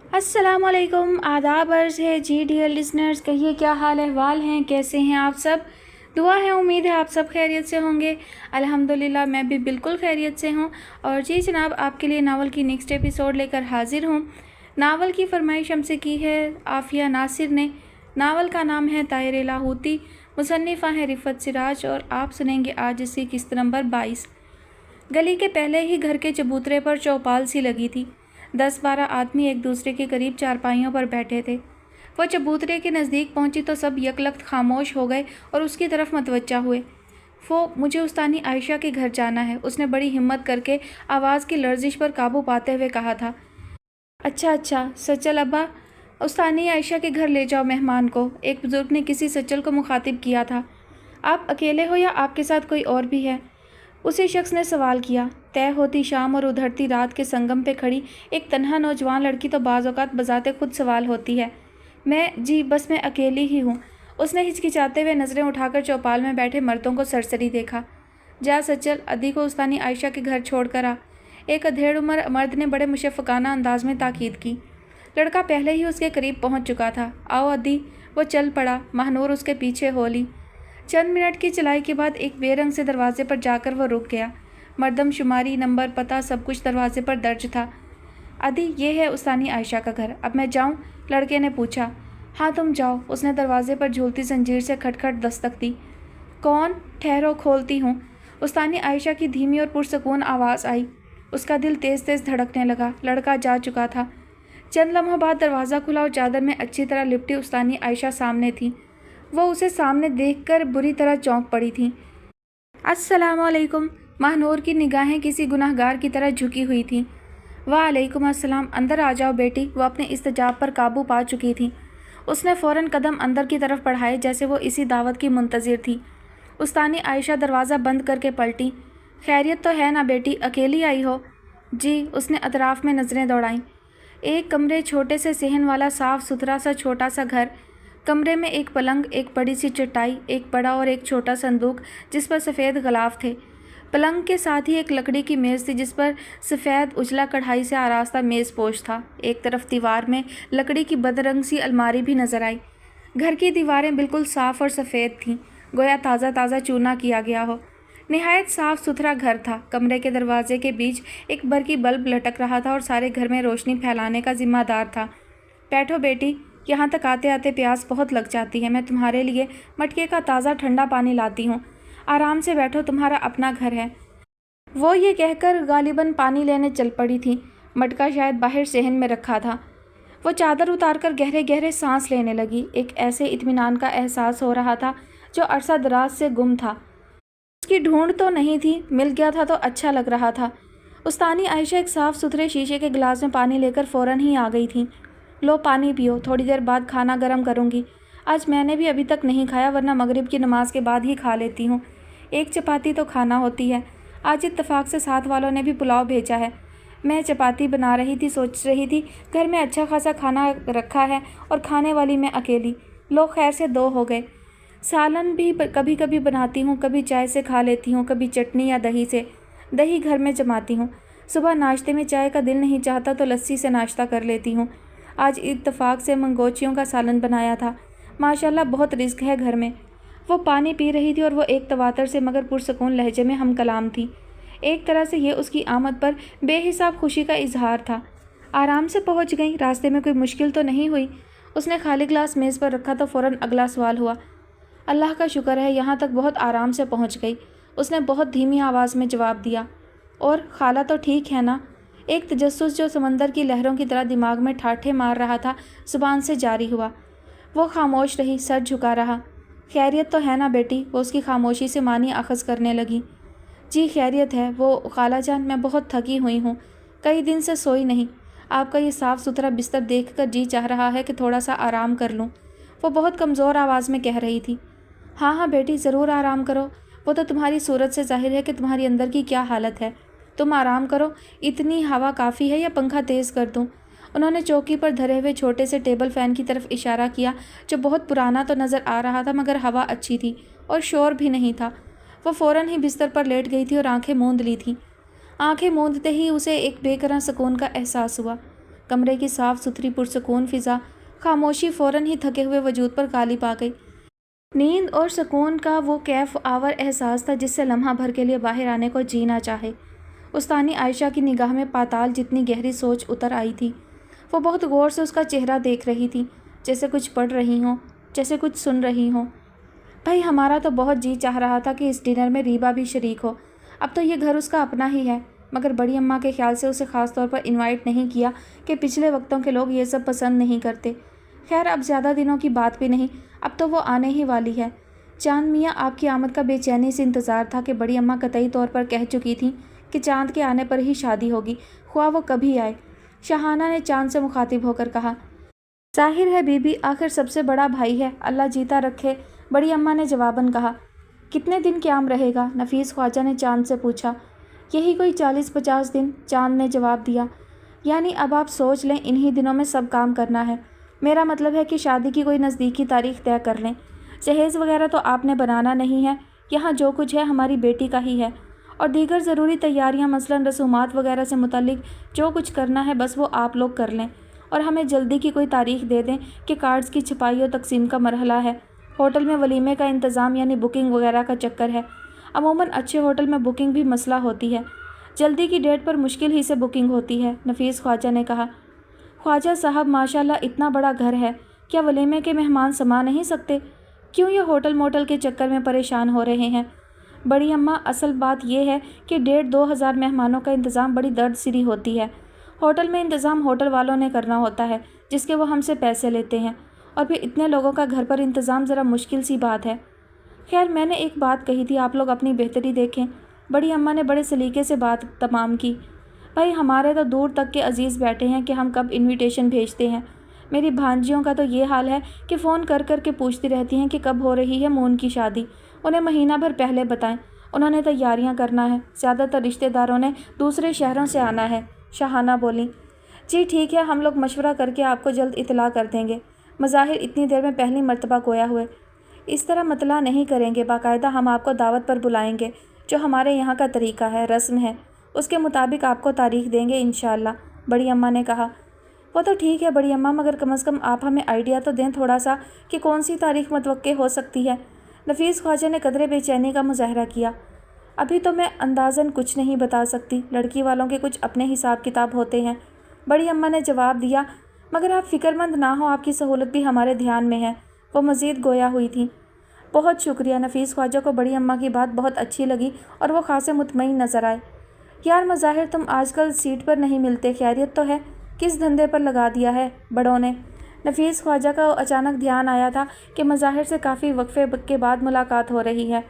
अस्सलाम वालेकुम, आदाब अर्ज़ है जी डियर लिसनर्स। कहिए क्या हाल अहवाल हैं, कैसे हैं आप सब। दुआ है, उम्मीद है आप सब खैरियत से होंगे। अल्हम्दुलिल्लाह मैं भी बिल्कुल खैरियत से हूँ। और जी जनाब, आपके लिए नावल की नेक्स्ट एपिसोड लेकर हाजिर हूँ। नावल की फरमाइश हमसे की है आफ़िया नासिर ने। नावल का नाम है तायर लाहौती, मुसन्निफ़ा है रिफ़त सिराज, और आप सुनेंगे आज इसकी किस्त नंबर 22। गली के पहले ही घर के चबूतरे पर चौपाल सी लगी थी। 10-12 आदमी एक दूसरे के करीब चारपाइयों पर बैठे थे। वह चबूतरे के नज़दीक पहुंची तो सब यकलख्त खामोश हो गए और उसकी तरफ मतवज्जा हुए। मुझे उस्तानी आयशा के घर जाना है, उसने बड़ी हिम्मत करके आवाज़ की लर्जिश पर काबू पाते हुए कहा था। अच्छा अच्छा, सचल अब्बा, उस्तानी आयशा के घर ले जाओ मेहमान को, एक बुजुर्ग ने किसी सचल को मुखातिब किया था। आप अकेले हो या आपके साथ कोई और भी है? उसी शख्स ने सवाल किया। तय होती शाम और उधरती रात के संगम पे खड़ी एक तन्हा नौजवान लड़की तो बाज़ औक़ात बज़ाते खुद सवाल होती है। जी बस मैं अकेली ही हूँ। उसने हिचकिचाते हुए नज़रें उठाकर चौपाल में बैठे मर्दों को सरसरी देखा। जा सचल, अदी को उस्तानी आयशा के घर छोड़ कर आ, एक अधेड़ उम्र मर्द ने बड़े मुशफ़्फ़ाना अंदाज में ताकीद की। लड़का पहले ही उसके करीब पहुँच चुका था। आओ अदी, वो चल पड़ा। महानूर उसके पीछे हो ली। चंद मिनट की चलाई के बाद एक बेरंग से दरवाजे पर जाकर वह रुक गया। मर्दम शुमारी, नंबर, पता सब कुछ दरवाजे पर दर्ज था। अदी, ये है उस्तानी आयशा का घर, अब मैं जाऊं? लड़के ने पूछा। हाँ तुम जाओ। उसने दरवाजे पर झूलती जंजीर से खटखट दस्तक दी। कौन? ठहरो, खोलती हूँ। उस्तानी आयशा की धीमी और पुरसकून आवाज़ आई। उसका दिल तेज़ तेज़ धड़कने लगा। लड़का जा चुका था। चंद लम्हों बाद दरवाज़ा खुला और चादर में अच्छी तरह लिपटी उस्तानी आयशा सामने थी। वो उसे सामने देखकर बुरी तरह चौंक पड़ी थी। अस्सलाम वालेकुम। महानूर की निगाहें किसी गुनाहगार की तरह झुकी हुई थीं। वालेकुम अस्सलाम, अंदर आ जाओ बेटी। वो अपने इस्तिजाब पर काबू पा चुकी थी। उसने फ़ौरन कदम अंदर की तरफ बढ़ाए जैसे वो इसी दावत की मुंतज़िर थी। उस्तानी आयशा दरवाज़ा बंद करके पलटी। खैरियत तो है ना बेटी, अकेली आई हो? जी। उसने अतराफ़ में नज़रें दौड़ाईं। एक कमरे, छोटे से सेहन वाला साफ़ सुथरा सा छोटा सा घर। कमरे में एक पलंग, एक बड़ी सी चटाई, एक बड़ा और एक छोटा संदूक जिस पर सफ़ेद गलाफ थे। पलंग के साथ ही एक लकड़ी की मेज़ थी जिस पर सफ़ेद उजला कढ़ाई से आरास्ता मेज़ पोश था। एक तरफ दीवार में लकड़ी की बदरंग सी अलमारी भी नज़र आई। घर की दीवारें बिल्कुल साफ़ और सफ़ेद थीं, गोया ताज़ा ताज़ा चूना किया गया हो। निहायत साफ़ सुथरा घर था। कमरे के दरवाजे के बीच एक बरकी बल्ब लटक रहा था और सारे घर में रोशनी फैलाने का ज़िम्मेदार था। बैठो बेटी, यहाँ तक आते आते प्यास बहुत लग जाती है। मैं तुम्हारे लिए मटके का ताज़ा ठंडा पानी लाती हूँ। आराम से बैठो, तुम्हारा अपना घर है। वो ये कहकर गालिबन पानी लेने चल पड़ी थी। मटका शायद बाहर सेहन में रखा था। वो चादर उतारकर गहरे गहरे सांस लेने लगी। एक ऐसे इत्मीनान का एहसास हो रहा था जो अरसा दराज से गुम था। उसकी ढूंढ तो नहीं थी, मिल गया था तो अच्छा लग रहा था। उस्तानी आयशा एक साफ़ सुथरे शीशे के गिलास में पानी लेकर फ़ौरन ही आ गई थी। लो पानी पियो, थोड़ी देर बाद खाना गर्म करूँगी। आज मैंने भी अभी तक नहीं खाया, वरना मगरिब की नमाज के बाद ही खा लेती हूँ। एक चपाती तो खाना होती है। आज इत्तफाक से साथ वालों ने भी पुलाव भेजा है। मैं चपाती बना रही थी, सोच रही थी घर में अच्छा खासा खाना रखा है और खाने वाली मैं अकेली। लो खैर से 2 हो गए। सालन भी कभी कभी बनाती हूँ, कभी चाय से खा लेती हूँ, कभी चटनी या दही से। दही घर में जमाती हूँ। सुबह नाश्ते में चाय का दिल नहीं चाहता तो लस्सी से नाश्ता कर लेती हूँ। आज इत्तफाक से मंगोचियों का सालन बनाया था। माशाल्लाह बहुत रिज़्क है घर में। वो पानी पी रही थी और वो एक तवातर से मगर पुरसकून लहजे में हम कलाम थी। एक तरह से ये उसकी आमद पर बेहिसाब खुशी का इजहार था। आराम से पहुंच गई, रास्ते में कोई मुश्किल तो नहीं हुई? उसने खाली गिलास मेज़ पर रखा तो फ़ौरन अगला सवाल हुआ। अल्लाह का शुक्र है, यहाँ तक बहुत आराम से पहुँच गई। उसने बहुत धीमी आवाज़ में जवाब दिया। और खाला तो ठीक है ना? एक तजस्सुस जो समंदर की लहरों की तरह दिमाग में ठाठे मार रहा था ज़ुबान से जारी हुआ। वो खामोश रही, सर झुका रहा। खैरियत तो है ना बेटी? वो उसकी खामोशी से मानी अखज़ करने लगी। जी खैरियत है। वो खाला जान, मैं बहुत थकी हुई हूँ, कई दिन से सोई नहीं। आपका ये साफ़ सुथरा बिस्तर देखकर जी चाह रहा है कि थोड़ा सा आराम कर लूँ। वो बहुत कमज़ोर आवाज़ में कह रही थी। हाँ हाँ बेटी, ज़रूर आराम करो। वो तो तुम्हारी सूरत से ज़ाहिर है कि तुम्हारी अंदर की क्या हालत है। तुम आराम करो। इतनी हवा काफ़ी है या पंखा तेज़ कर दूँ? उन्होंने चौकी पर धरे हुए छोटे से टेबल फ़ैन की तरफ इशारा किया जो बहुत पुराना तो नज़र आ रहा था मगर हवा अच्छी थी और शोर भी नहीं था। वो फ़ौरन ही बिस्तर पर लेट गई थी और आंखें मूंद ली थीं। आंखें मूंदते ही उसे एक बेकरां सुकून का एहसास हुआ। कमरे की साफ सुथरी पुरसकून फिजा, खामोशी फ़ौरन ही थके हुए वजूद पर गालिब आ गई। नींद और सुकून का वो कैफ आवर एहसास था जिससे लम्हा भर के लिए बाहर आने को जी ना चाहे। उस्तानी आयशा की निगाह में पाताल जितनी गहरी सोच उतर आई थी। वो बहुत गौर से उसका चेहरा देख रही थी, जैसे कुछ पढ़ रही हों, जैसे कुछ सुन रही हों। भाई हमारा तो बहुत जी चाह रहा था कि इस डिनर में रीबा भी शरीक हो। अब तो ये घर उसका अपना ही है, मगर बड़ी अम्मा के ख्याल से उसे ख़ास तौर पर इनवाइट नहीं किया कि पिछले वक्तों के लोग ये सब पसंद नहीं करते। खैर अब ज़्यादा दिनों की बात भी नहीं, अब तो वो आने ही वाली है। चांद मियाँ आपकी आमद का बेचैनी से इंतज़ार था कि बड़ी अम्मा कतई तौर पर कह चुकी थी कि चांद के आने पर ही शादी होगी, ख्वाह वो कभी आए। शाहाना ने चांद से मुखातिब होकर कहा। ज़ाहिर है बीबी, आखिर सबसे बड़ा भाई है, अल्लाह जीता रखे, बड़ी अम्मा ने जवाबन कहा। कितने दिन क़याम रहेगा? नफीस ख्वाजा ने चांद से पूछा। यही कोई 40-50 दिन, चांद ने जवाब दिया। यानी अब आप सोच लें, इन्हीं दिनों में सब काम करना है। मेरा मतलब है कि शादी की कोई नज़दीकी तारीख तय कर लें। जहेज़ वगैरह तो आपने बनाना नहीं है, यहाँ जो कुछ है हमारी बेटी का ही है, और दीगर ज़रूरी तैयारियाँ मसलन रसूमात वगैरह से मुतल्लिक जो कुछ करना है बस वो आप लोग कर लें, और हमें जल्दी की कोई तारीख दे दें कि कार्ड्स की छपाई और तकसीम का मरहला है। होटल में वलीमे का इंतज़ाम यानी बुकिंग वगैरह का चक्कर है। अमूमन अच्छे होटल में बुकिंग भी मसला होती है, जल्दी की डेट पर मुश्किल ही से बुकिंग होती है, नफीस ख्वाजा ने कहा। ख्वाजा साहब माशाल्लाह इतना बड़ा घर है, क्या वलीमे के मेहमान समा नहीं सकते? क्यों ये होटल मोटल के चक्कर में परेशान हो रहे हैं? बड़ी अम्मा, असल बात यह है कि 1,500-2,000 मेहमानों का इंतज़ाम बड़ी दर्द सिरी होती है। होटल में इंतज़ाम होटल वालों ने करना होता है, जिसके वो हमसे पैसे लेते हैं, और फिर इतने लोगों का घर पर इंतज़ाम ज़रा मुश्किल सी बात है। खैर मैंने एक बात कही थी, आप लोग अपनी बेहतरी देखें। बड़ी अम्मा ने बड़े सलीके से बात तमाम की। भाई हमारे तो दूर तक के अजीज़ बैठे हैं कि हम कब इनविटेशन भेजते हैं। मेरी भांजियों का तो ये हाल है कि फ़ोन कर कर के पूछती रहती हैं कि कब हो रही है मून की शादी। उन्हें महीना भर पहले बताएं, उन्होंने तैयारियां करना है। ज़्यादातर रिश्तेदारों ने दूसरे शहरों से आना है। शाहाना बोली। जी ठीक है, हम लोग मशवरा करके आपको जल्द इतला कर देंगे। मज़ाहिर इतनी देर में पहली मर्तबा गोया हुए। इस तरह मतला नहीं करेंगे, बाकायदा हम आपको दावत पर बुलाएंगे, जो हमारे यहाँ का तरीका है, रस्म है, उसके मुताबिक आपको तारीख देंगे इंशाअल्लाह, बड़ी अम्मा ने कहा। वो तो ठीक है बड़ी अम्मा, मगर कम से कम आप हमें आइडिया तो दें थोड़ा सा कि कौन सी तारीख मुतवक्के हो सकती है। नफीस ख्वाजा ने कदरे बेचैनी का मुजाहरा किया। अभी तो मैं अंदाज़न कुछ नहीं बता सकती, लड़की वालों के कुछ अपने हिसाब किताब होते हैं, बड़ी अम्मा ने जवाब दिया। मगर आप फ़िक्रमंद ना हो, आपकी सहूलत भी हमारे ध्यान में है। वो मज़ीद गोया हुई थी। बहुत शुक्रिया। नफीस ख्वाजा को बड़ी अम्मा की बात बहुत अच्छी लगी और वो खासे मुतमईन नज़र आए। यार मज़ाहिर तुम आजकल सीट पर नहीं मिलते, खैरियत तो है? किस धंधे पर लगा दिया है बड़ों ने? नफीस ख्वाजा का अचानक ध्यान आया था कि मज़ाहिर से काफ़ी वक्फे के बाद मुलाकात हो रही है।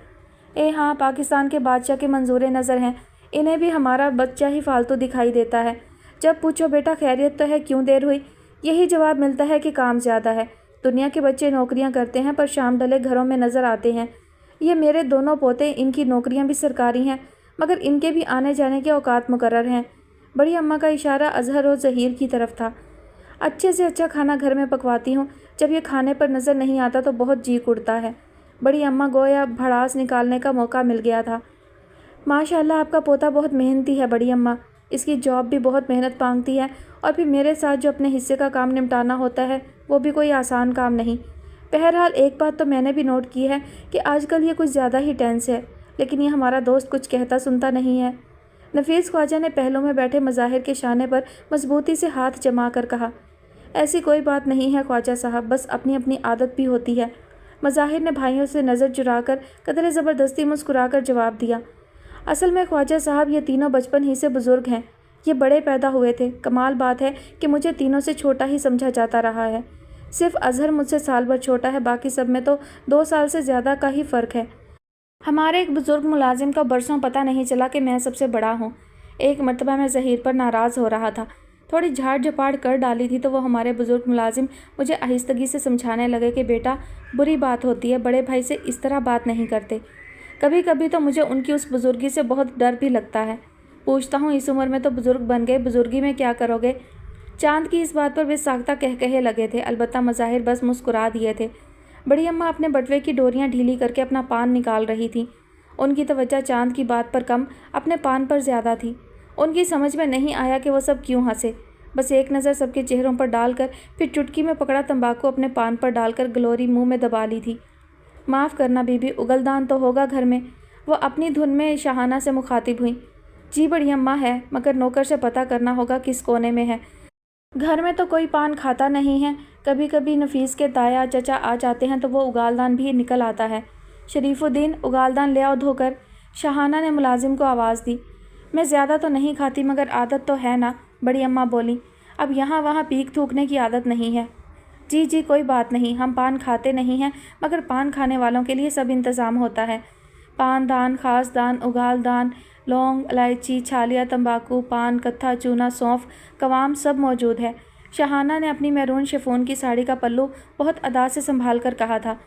हाँ, पाकिस्तान के बादशाह के मंजूर नज़र हैं, इन्हें भी हमारा बच्चा ही फालतू दिखाई देता है। जब पूछो बेटा खैरियत तो है, क्यों देर हुई, यही जवाब मिलता है कि काम ज़्यादा है। दुनिया के बच्चे नौकरियां करते हैं पर शाम ढले घरों में नज़र आते हैं। ये मेरे दोनों पोते, इनकी नौकरियां भी सरकारी हैं, मगर इनके भी आने जाने के औकात मुकर्रर हैं। बड़ी अम्मा का इशारा अजहर और ज़हीर की तरफ था। अच्छे से अच्छा खाना घर में पकवाती हूँ, जब ये खाने पर नज़र नहीं आता तो बहुत जी कुड़ता है। बड़ी अम्मा गोया भड़ास निकालने का मौका मिल गया था। माशाअल्लाह आपका पोता बहुत मेहनती है बड़ी अम्मा, इसकी जॉब भी बहुत मेहनत मांगती है, और फिर मेरे साथ जो अपने हिस्से का काम निपटाना होता है वो भी कोई आसान काम नहीं। बहरहाल एक बात तो मैंने भी नोट की है कि आजकल ये कुछ ज़्यादा ही टेंस है, लेकिन ये हमारा दोस्त कुछ कहता सुनता नहीं है। नफीस ख्वाजा ने पहलों में बैठे मज़ाहिर के शाने पर मजबूती से हाथ जमा कर कहा। ऐसी कोई बात नहीं है ख्वाजा साहब, बस अपनी अपनी आदत भी होती है। मज़ाहिर ने भाइयों से नज़र चुराकर कदरे ज़बरदस्ती मुस्कुराकर जवाब दिया। असल में ख्वाजा साहब ये तीनों बचपन ही से बुज़ुर्ग हैं, ये बड़े पैदा हुए थे। कमाल बात है कि मुझे तीनों से छोटा ही समझा जाता रहा है। सिर्फ अजहर मुझसे साल भर छोटा है, बाकी सब में तो 2 साल से ज़्यादा का ही फ़र्क है। हमारे एक बुज़ुर्ग मुलाजिम का बरसों पता नहीं चला कि मैं सबसे बड़ा हूँ। एक मरतबा मैं ज़हीर पर नाराज़ हो रहा था, थोड़ी झाड़ झपाड़ कर डाली थी तो वो हमारे बुज़ुर्ग मुलाजिम मुझे आहिस्तगी से समझाने लगे कि बेटा बुरी बात होती है, बड़े भाई से इस तरह बात नहीं करते। कभी कभी तो मुझे उनकी उस बुज़ुर्गी से बहुत डर भी लगता है। पूछता हूँ इस उम्र में तो बुज़ुर्ग बन गए, बुज़ुर्गी में क्या करोगे? चांद की इस बात पर वे साख्ता कहे लगे थे, अलबत्ता मज़ाहिर बस मुस्कुरा दिए थे। बड़ी अम्मा अपने बटवे की डोरियां ढीली करके अपना पान निकाल रही थी। उनकी तवज्जो चांद की बात पर कम, अपने पान पर ज़्यादा थी। उनकी समझ में नहीं आया कि वो सब क्यों हंसे। बस एक नज़र सबके चेहरों पर डालकर फिर चुटकी में पकड़ा तंबाकू अपने पान पर डालकर ग्लोरी मुंह में दबा ली थी। माफ़ करना बीबी, उगलदान तो होगा घर में। वो अपनी धुन में शहाना से मुखातिब हुई। जी बड़ी अम्मा है, मगर नौकर से पता करना होगा किस कोने में है। घर में तो कोई पान खाता नहीं है। कभी कभी नफीस के ताया चचा आ जाते हैं तो वो उगालदान भी निकल आता है। शरीफुद्दीन, उगालदान ले आओ धोकर। शहाना ने मुलाजिम को आवाज़ दी। मैं ज़्यादा तो नहीं खाती मगर आदत तो है ना, बड़ी अम्मा बोली। अब यहाँ वहाँ पीक थूकने की आदत नहीं है। जी जी कोई बात नहीं, हम पान खाते नहीं हैं, मगर पान खाने वालों के लिए सब इंतज़ाम होता है। पान दान, खास दान, उगाल दान, लौंग, इलायची, छालिया, तंबाकू, पान, कत्था, चूना, सौंफ, कवाम सब मौजूद है। शहाना ने अपनी मैरून शिफॉन की साड़ी का पल्लू बहुत अदा से संभाल कर कहा था।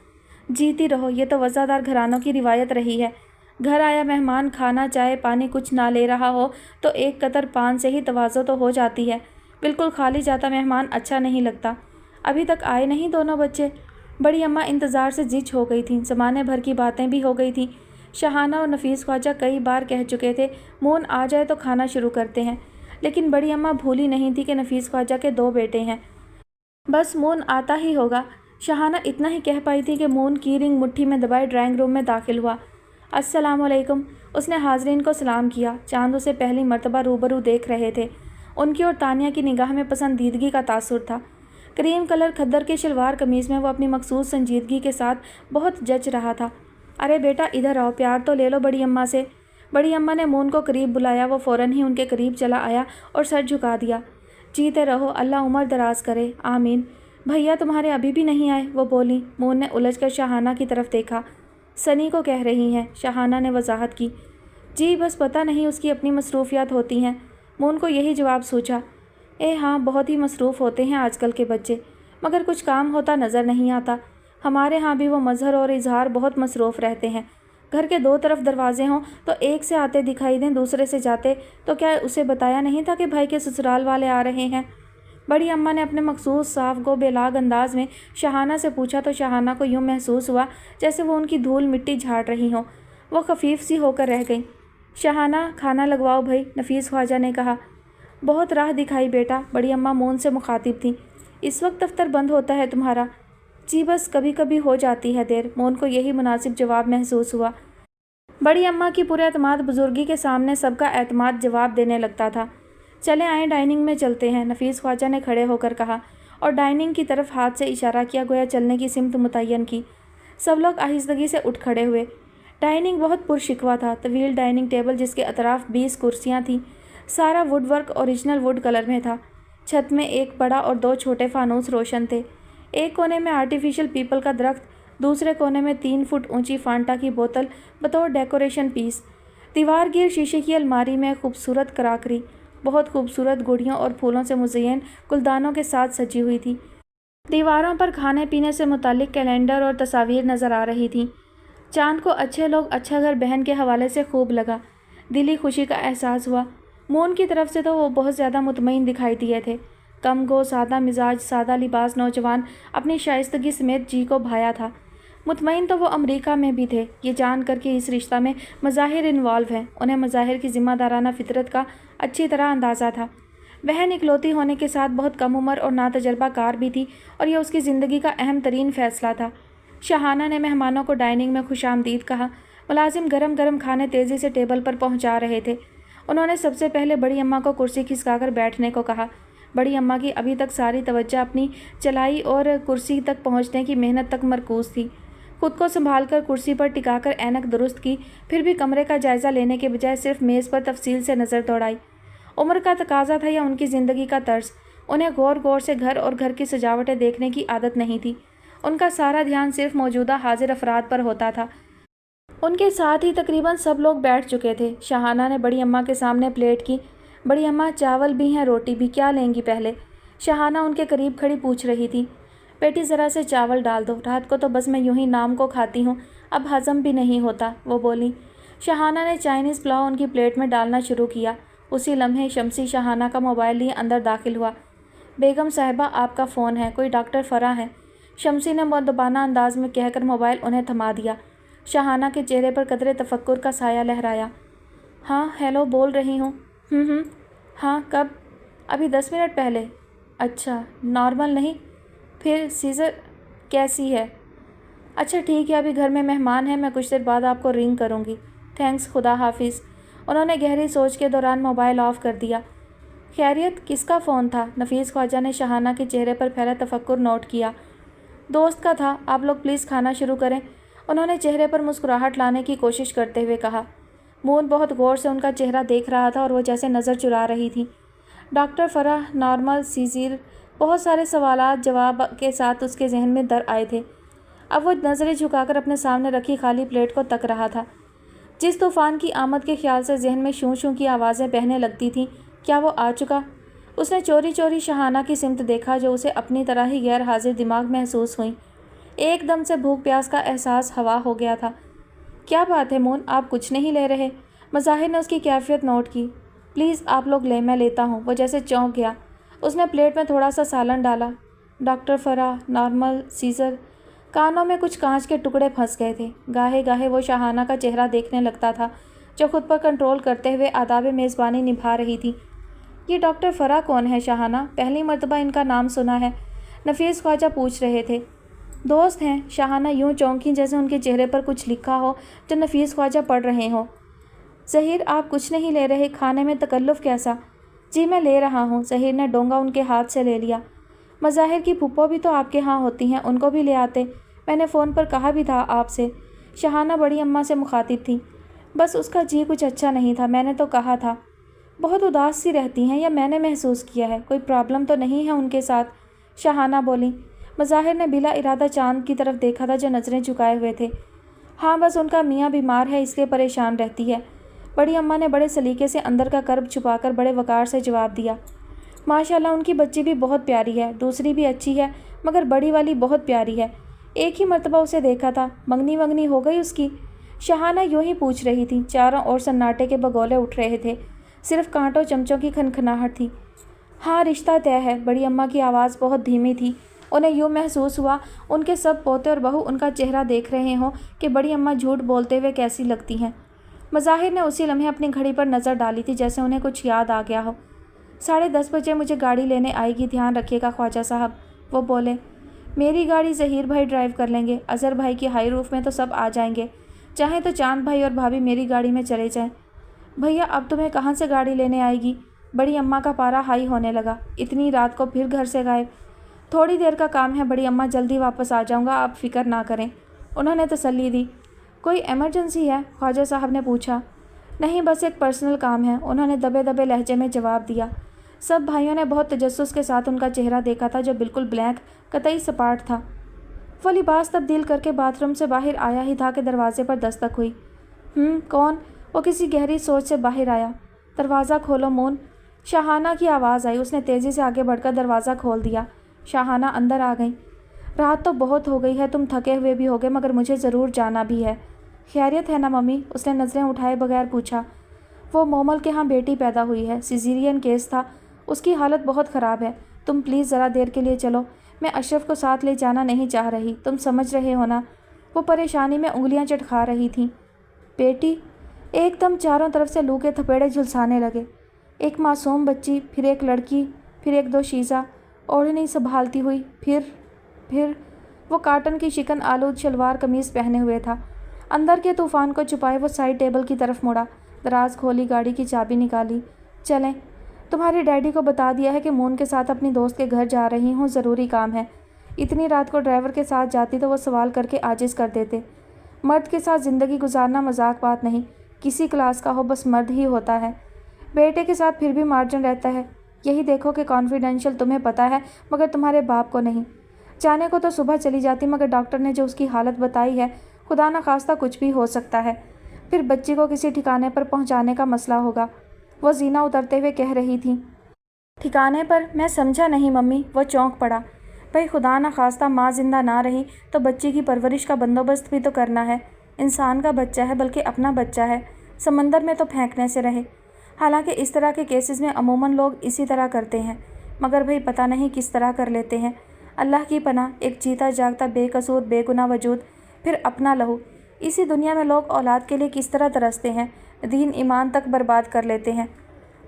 जीती रहो, ये तो वज़ादार घरानों की रिवायत रही है। घर आया मेहमान खाना चाय पानी कुछ ना ले रहा हो तो एक कतर पान से ही तवाज़ो तो हो जाती है। बिल्कुल खाली जाता मेहमान अच्छा नहीं लगता। अभी तक आए नहीं दोनों बच्चे। बड़ी अम्मा इंतज़ार से जिच हो गई थीं। ज़माने भर की बातें भी हो गई थीं। शहाना और नफीस ख्वाजा कई बार कह चुके थे मोन आ जाए तो खाना शुरू करते हैं, लेकिन बड़ी अम्मा भूली नहीं थी कि नफीस ख्वाजा के 2 बेटे हैं। बस मोन आता ही होगा। शहाना इतना ही कह पाई थी कि मोन की रिंग मुट्ठी में दबाए ड्राइंग रूम में दाखिल हुआ। अस्सलामुअलैकुम। उसने हाजरीन को सलाम किया। चांद उसे पहली मर्तबा रूबरू देख रहे थे। उनकी और तानिया की निगाह में पसंदीदगी का तासुर था। क्रीम कलर खद्दर के शलवार कमीज़ में वो अपनी मखसूस संजीदगी के साथ बहुत जच रहा था। अरे बेटा इधर आओ, प्यार तो ले लो बड़ी अम्मा से। बड़ी अम्मा ने मोन को करीब बुलाया। वो फ़ौरन ही उनके करीब चला आया और सर झुका दिया। जीते रहो, अल्लाह उम्र दराज करे, आमीन। भैया तुम्हारे अभी भी नहीं आए, वो बोली। मोन ने उलझकर शहाना की तरफ देखा। सनी को कह रही हैं, शहाना ने वजाहत की। जी बस पता नहीं उसकी अपनी मसरूफियात होती हैं। मोन को यही जवाब सोचा। हाँ बहुत ही मसरूफ़ होते हैं आजकल के बच्चे, मगर कुछ काम होता नज़र नहीं आता। हमारे यहाँ भी वो मज़हर और इजहार बहुत मसरूफ़ रहते हैं। घर के 2 तरफ दरवाजे हों तो एक से आते दिखाई दें दूसरे से जाते, तो क्या उसे बताया नहीं था कि भाई के ससुराल वाले आ रहे हैं? बड़ी अम्मा ने अपने मखसूस साफ गो बेलाग अंदाज में शहाना से पूछा तो शहाना को यूँ महसूस हुआ जैसे वो उनकी धूल मिट्टी झाड़ रही हों। वो खफीफ सी होकर रह गई। शहाना खाना लगवाओ भाई, नफीस ख्वाजा ने कहा। बहुत राह दिखाई बेटा, बड़ी अम्मा मोन से मुखातिब थी। इस वक्त दफ्तर बंद होता है तुम्हारा? जी बस कभी कभी हो जाती है देर। मोन को यही मुनासिब जवाब महसूस हुआ। बड़ी अम्मा की पूरे एतमाद बुजुर्गी के सामने सबका एतमाद जवाब देने लगता था। चले आए डाइनिंग में चलते हैं, नफीस ख्वाजा ने खड़े होकर कहा और डाइनिंग की तरफ हाथ से इशारा किया, गोया चलने की सिमत मुतय्यन की। सब लोग आहिस्तगी से उठ खड़े हुए। डाइनिंग बहुत पुरशिकवा था। तवील डाइनिंग टेबल जिसके अतराफ 20 कुर्सियाँ थीं। सारा would work original wood colour में था। छत में एक बड़ा और 2 छोटे फानूस रोशन थे। एक कोने में आर्टिफिशियल पीपल का दरख्त, दूसरे कोने में 3 फुट ऊंची फांटा की बोतल बतौर डेकोरेशन पीस। दीवार गिर शीशे की अलमारी में खूबसूरत कराकरी बहुत खूबसूरत गुड़ियों और फूलों से मुज़य्यन गुलदानों के साथ सजी हुई थी। दीवारों पर खाने पीने से मुतालिक कैलेंडर और तस्वीर नज़र आ रही थीं। चांद को अच्छे लोग अच्छा घर बहन के हवाले से खूब लगा। दिली खुशी का एहसास हुआ। मोन की तरफ से तो वो बहुत ज़्यादा मुतमईन दिखाई दिए थे। कम गो सादा मिजाज सादा लिबास नौजवान अपनी शाइस्तगी समेत जी को भाया था। मुतमईन तो वो अमेरिका में भी थे। ये जान कर कि इस रिश्ता में मज़ाहिर इन्वॉल्व हैं। उन्हें मज़ाहिर की ज़िम्मेदाराना फितरत का अच्छी तरह अंदाज़ा था। बहन इकलौती होने के साथ बहुत कम उम्र और नातजर्बा कार भी थी और यह उसकी ज़िंदगी का अहम तरीन फ़ैसला था। शहाना ने मेहमानों को डाइनिंग में खुशामदीद कहा। मुलाजिम गरम गरम खाने तेज़ी से टेबल पर पहुंचा रहे थे। उन्होंने सबसे पहले बड़ी अम्मा को कुर्सी खिसकाकर बैठने को कहा। बड़ी अम्मा की अभी तक सारी तवज्जो अपनी चलाई और कुर्सी तक पहुंचने की मेहनत तक मरकूज़ थी। खुद को संभाल कर कुर्सी पर टिकाकर ऐनक दुरुस्त की, फिर भी कमरे का जायज़ा लेने के बजाय सिर्फ मेज़ पर तफसील से नज़र दौड़ाई। उम्र का तकाजा था या उनकी ज़िंदगी का तर्ज, उन्हें गौर गौर से घर और घर की सजावटें देखने की आदत नहीं थी। उनका सारा ध्यान सिर्फ मौजूदा हाजिर अफराद पर होता था। उनके साथ ही तकरीबन सब लोग बैठ चुके थे। शहाना ने बड़ी अम्मा के सामने प्लेट की। बड़ी अम्मा चावल भी हैं रोटी भी, क्या लेंगी पहले? शहाना उनके करीब खड़ी पूछ रही थी। बेटी ज़रा से चावल डाल दो, रात को तो बस मैं यूं ही नाम को खाती हूँ, अब हज़म भी नहीं होता, वो बोली। शहाना ने चाइनीज़ पुलाव उनकी प्लेट में डालना शुरू किया। उसी लम्हे शमसी शहाना का मोबाइल लिए अंदर दाखिल हुआ। बेगम साहिबा आपका फ़ोन है, कोई डॉक्टर फ़रा है, शमसी ने मुअद्दबाना अंदाज में कहकर मोबाइल उन्हें थमा दिया। शहाना के चेहरे पर कदरे तफक्कुर का साया लहराया। हाँ हेलो बोल रही हूँ। हाँ कब? ابھی 10 منٹ پہلے؟ اچھا، نارمل نہیں؟ پھر سیزر کیسی ہے؟ اچھا ٹھیک ہے، ابھی گھر میں مہمان ہیں، میں کچھ دیر بعد آپ کو رنگ کروں گی۔ تھینکس، خدا حافظ۔ انہوں نے گہری سوچ کے دوران موبائل آف کر دیا۔ خیریت، کس کا فون تھا؟ نفیس خواجہ نے شاہانہ کے چہرے پر پھیلا تفکر نوٹ کیا۔ دوست کا تھا، آپ لوگ پلیز کھانا شروع کریں، انہوں نے چہرے پر مسکراہٹ لانے کی کوشش کرتے ہوئے کہا۔ مون بہت غور سے ان کا چہرہ دیکھ رہا تھا اور وہ جیسے نظر چرا رہی تھی۔ ڈاکٹر فرح، نارمل، سیزر، بہت سارے سوالات جواب کے ساتھ اس کے ذہن میں در آئے تھے۔ اب وہ نظریں جھکا کر اپنے سامنے رکھی خالی پلیٹ کو تک رہا تھا۔ جس طوفان کی آمد کے خیال سے ذہن میں شوں شوں کی آوازیں بہنے لگتی تھیں، کیا وہ آ چکا؟ اس نے چوری چوری شاہانہ کی سمت دیکھا جو اسے اپنی طرح ہی غیر حاضر دماغ محسوس ہوئی۔ ایک دم سے بھوک پیاس کا احساس ہوا ہو گیا تھا۔ کیا بات ہے مون، آپ کچھ نہیں لے رہے؟ مظاہر نے اس کی کیفیت نوٹ کی۔ پلیز آپ لوگ لیں، میں لیتا ہوں۔ وہ جیسے چونک گیا۔ اس نے پلیٹ میں تھوڑا سا سالن ڈالا۔ ڈاکٹر فرح، نارمل، سیزر۔ کانوں میں کچھ کانچ کے ٹکڑے پھنس گئے تھے۔ گاہے گاہے وہ شاہانہ کا چہرہ دیکھنے لگتا تھا جو خود پر کنٹرول کرتے ہوئے آداب میزبانی نبھا رہی تھی۔ یہ ڈاکٹر فرح کون ہے شاہانہ؟ پہلی مرتبہ ان کا نام سنا ہے، نفیس خواجہ پوچھ رہے تھے۔ دوست ہیں، شاہانہ یوں چونکی جیسے ان کے چہرے پر کچھ لکھا ہو جو نفیس خواجہ پڑھ رہے ہوں۔ ظہیر، آپ کچھ نہیں لے رہے؟ کھانے میں تکلف کیسا؟ جی میں لے رہا ہوں۔ ظہیر نے ڈونگا ان کے ہاتھ سے لے لیا۔ مظاہر کی پھپھو بھی تو آپ کے ہاں ہوتی ہیں، ان کو بھی لے آتے، میں نے فون پر کہا بھی تھا آپ سے۔ شاہانہ بڑی اماں سے مخاطب تھی۔ بس اس کا جی کچھ اچھا نہیں تھا، میں نے تو کہا تھا۔ بہت اداس سی رہتی ہیں یا میں نے محسوس کیا ہے؟ کوئی پرابلم تو نہیں ہے ان کے ساتھ؟ شاہانہ بولی۔ مظاہر نے بلا ارادہ چاند کی طرف دیکھا تھا جو نظریں جھکائے ہوئے تھے۔ ہاں بس ان کا میاں بیمار ہے، اس لیے پریشان رہتی ہے۔ بڑی اماں نے بڑے سلیقے سے اندر کا کرب چھپا کر بڑے وقار سے جواب دیا۔ ماشاءاللہ ان کی بچی بھی بہت پیاری ہے، دوسری بھی اچھی ہے، مگر بڑی والی بہت پیاری ہے۔ ایک ہی مرتبہ اسے دیکھا تھا، منگنی ونگنی ہو گئی اس کی؟ شاہانہ یوں ہی پوچھ رہی تھی۔ چاروں اور سناٹے کے بگولے اٹھ رہے تھے، صرف کانٹوں چمچوں کی کھنکھناہٹ تھی۔ ہاں رشتہ طے ہے۔ بڑی اماں کی آواز بہت دھیمی تھی۔ انہیں یوں محسوس ہوا ان کے سب پوتے اور بہو ان کا چہرہ دیکھ رہے ہوں کہ بڑی اماں جھوٹ بولتے ہوئے کیسی لگتی ہیں۔ مظاہر نے اسی لمحے اپنی گھڑی پر نظر ڈالی تھی جیسے انہیں کچھ یاد آ گیا ہو۔ 10:30 بجے مجھے گاڑی لینے آئے گی، دھیان رکھیے گا خواجہ صاحب، وہ بولے۔ میری گاڑی ظہیر بھائی ڈرائیو کر لیں گے، اظہر بھائی کی ہائی روف میں تو سب آ جائیں گے، چاہیں تو چاند بھائی اور بھابھی میری گاڑی میں چلے جائیں۔ بھیا اب تمہیں کہاں سے گاڑی لینے آئے گی؟ بڑی اماں کا پارا ہائی ہونے لگا۔ اتنی رات کو پھر گھر سے غائب؟ تھوڑی دیر کا کام ہے بڑی اماں، جلدی واپس آ جاؤں گا، آپ فکر نہ کریں، انہوں نے تسلی دی۔ کوئی ایمرجنسی ہے؟ خواجہ صاحب نے پوچھا۔ نہیں بس ایک پرسنل کام ہے، انہوں نے دبے دبے لہجے میں جواب دیا۔ سب بھائیوں نے بہت تجسس کے ساتھ ان کا چہرہ دیکھا تھا جو بالکل بلینک، قطعی سپاٹ تھا۔ وہ لباس تبدیل کر کے باتھ روم سے باہر آیا ہی تھا کہ دروازے پر دستک ہوئی۔ کون؟ وہ کسی گہری سوچ سے باہر آیا۔ دروازہ کھولو مون، شاہانہ کی آواز آئی۔ اس نے تیزی سے آگے بڑھ کر دروازہ کھول دیا۔ شاہانہ اندر آ گئیں۔ رات تو بہت ہو گئی ہے، تم تھکے ہوئے بھی ہوگے، مگر مجھے ضرور جانا بھی ہے۔ خیریت ہے نا ممی؟ اس نے نظریں اٹھائے بغیر پوچھا۔ وہ مومل کے ہاں بیٹی پیدا ہوئی ہے، سیزیرین کیس تھا، اس کی حالت بہت خراب ہے، تم پلیز ذرا دیر کے لیے چلو، میں اشرف کو ساتھ لے جانا نہیں چاہ رہی، تم سمجھ رہے ہو نا؟ وہ پریشانی میں انگلیاں چٹکا رہی تھیں۔ بیٹی؟ ایک دم چاروں طرف سے لو کے تھپیڑے جھلسانے لگے۔ ایک معصوم بچی، پھر ایک لڑکی، پھر ایک دو شیزہ، اوڑھنی سنبھالتی ہوئی، پھر وہ کاٹن کی شکن آلود شلوار قمیض پہنے ہوئے تھا۔ اندر کے طوفان کو چھپائے وہ سائڈ ٹیبل کی طرف مڑا، دراز کھولی، گاڑی کی چابی نکالی۔ چلیں، تمہارے ڈیڈی کو بتا دیا ہے کہ مون کے ساتھ اپنی دوست کے گھر جا رہی ہوں، ضروری کام ہے۔ اتنی رات کو ڈرائیور کے ساتھ جاتی تو وہ سوال کر کے عاجز کر دیتے۔ مرد کے ساتھ زندگی گزارنا مذاق بات نہیں، کسی کلاس کا ہو بس مرد ہی ہوتا ہے۔ بیٹے کے ساتھ پھر بھی مارجن رہتا ہے، یہی دیکھو کہ کانفیڈینشیل تمہیں پتہ ہے مگر تمہارے باپ کو نہیں۔ جانے کو تو صبح چلی جاتی مگر ڈاکٹر نے جو اس کی حالت بتائی ہے، خدا نخواستہ کچھ بھی ہو سکتا ہے، پھر بچی کو کسی ٹھکانے پر پہنچانے کا مسئلہ ہوگا، وہ زینہ اترتے ہوئے کہہ رہی تھی۔ ٹھکانے پر؟ میں سمجھا نہیں ممی، وہ چونک پڑا۔ بھئی خدا نخواستہ ماں زندہ نہ رہی تو بچی کی پرورش کا بندوبست بھی تو کرنا ہے، انسان کا بچہ ہے بلکہ اپنا بچہ ہے، سمندر میں تو پھینکنے سے رہے۔ حالانکہ اس طرح کے کیسز میں عموماً لوگ اسی طرح کرتے ہیں، مگر بھئی پتہ نہیں کس طرح کر لیتے ہیں۔ اللہ کی پناہ، ایک جیتا جاگتا بے قصور بے گناہ وجود، پھر اپنا لہو، اسی دنیا میں لوگ اولاد کے لیے کس طرح ترستے ہیں، دین ایمان تک برباد کر لیتے ہیں۔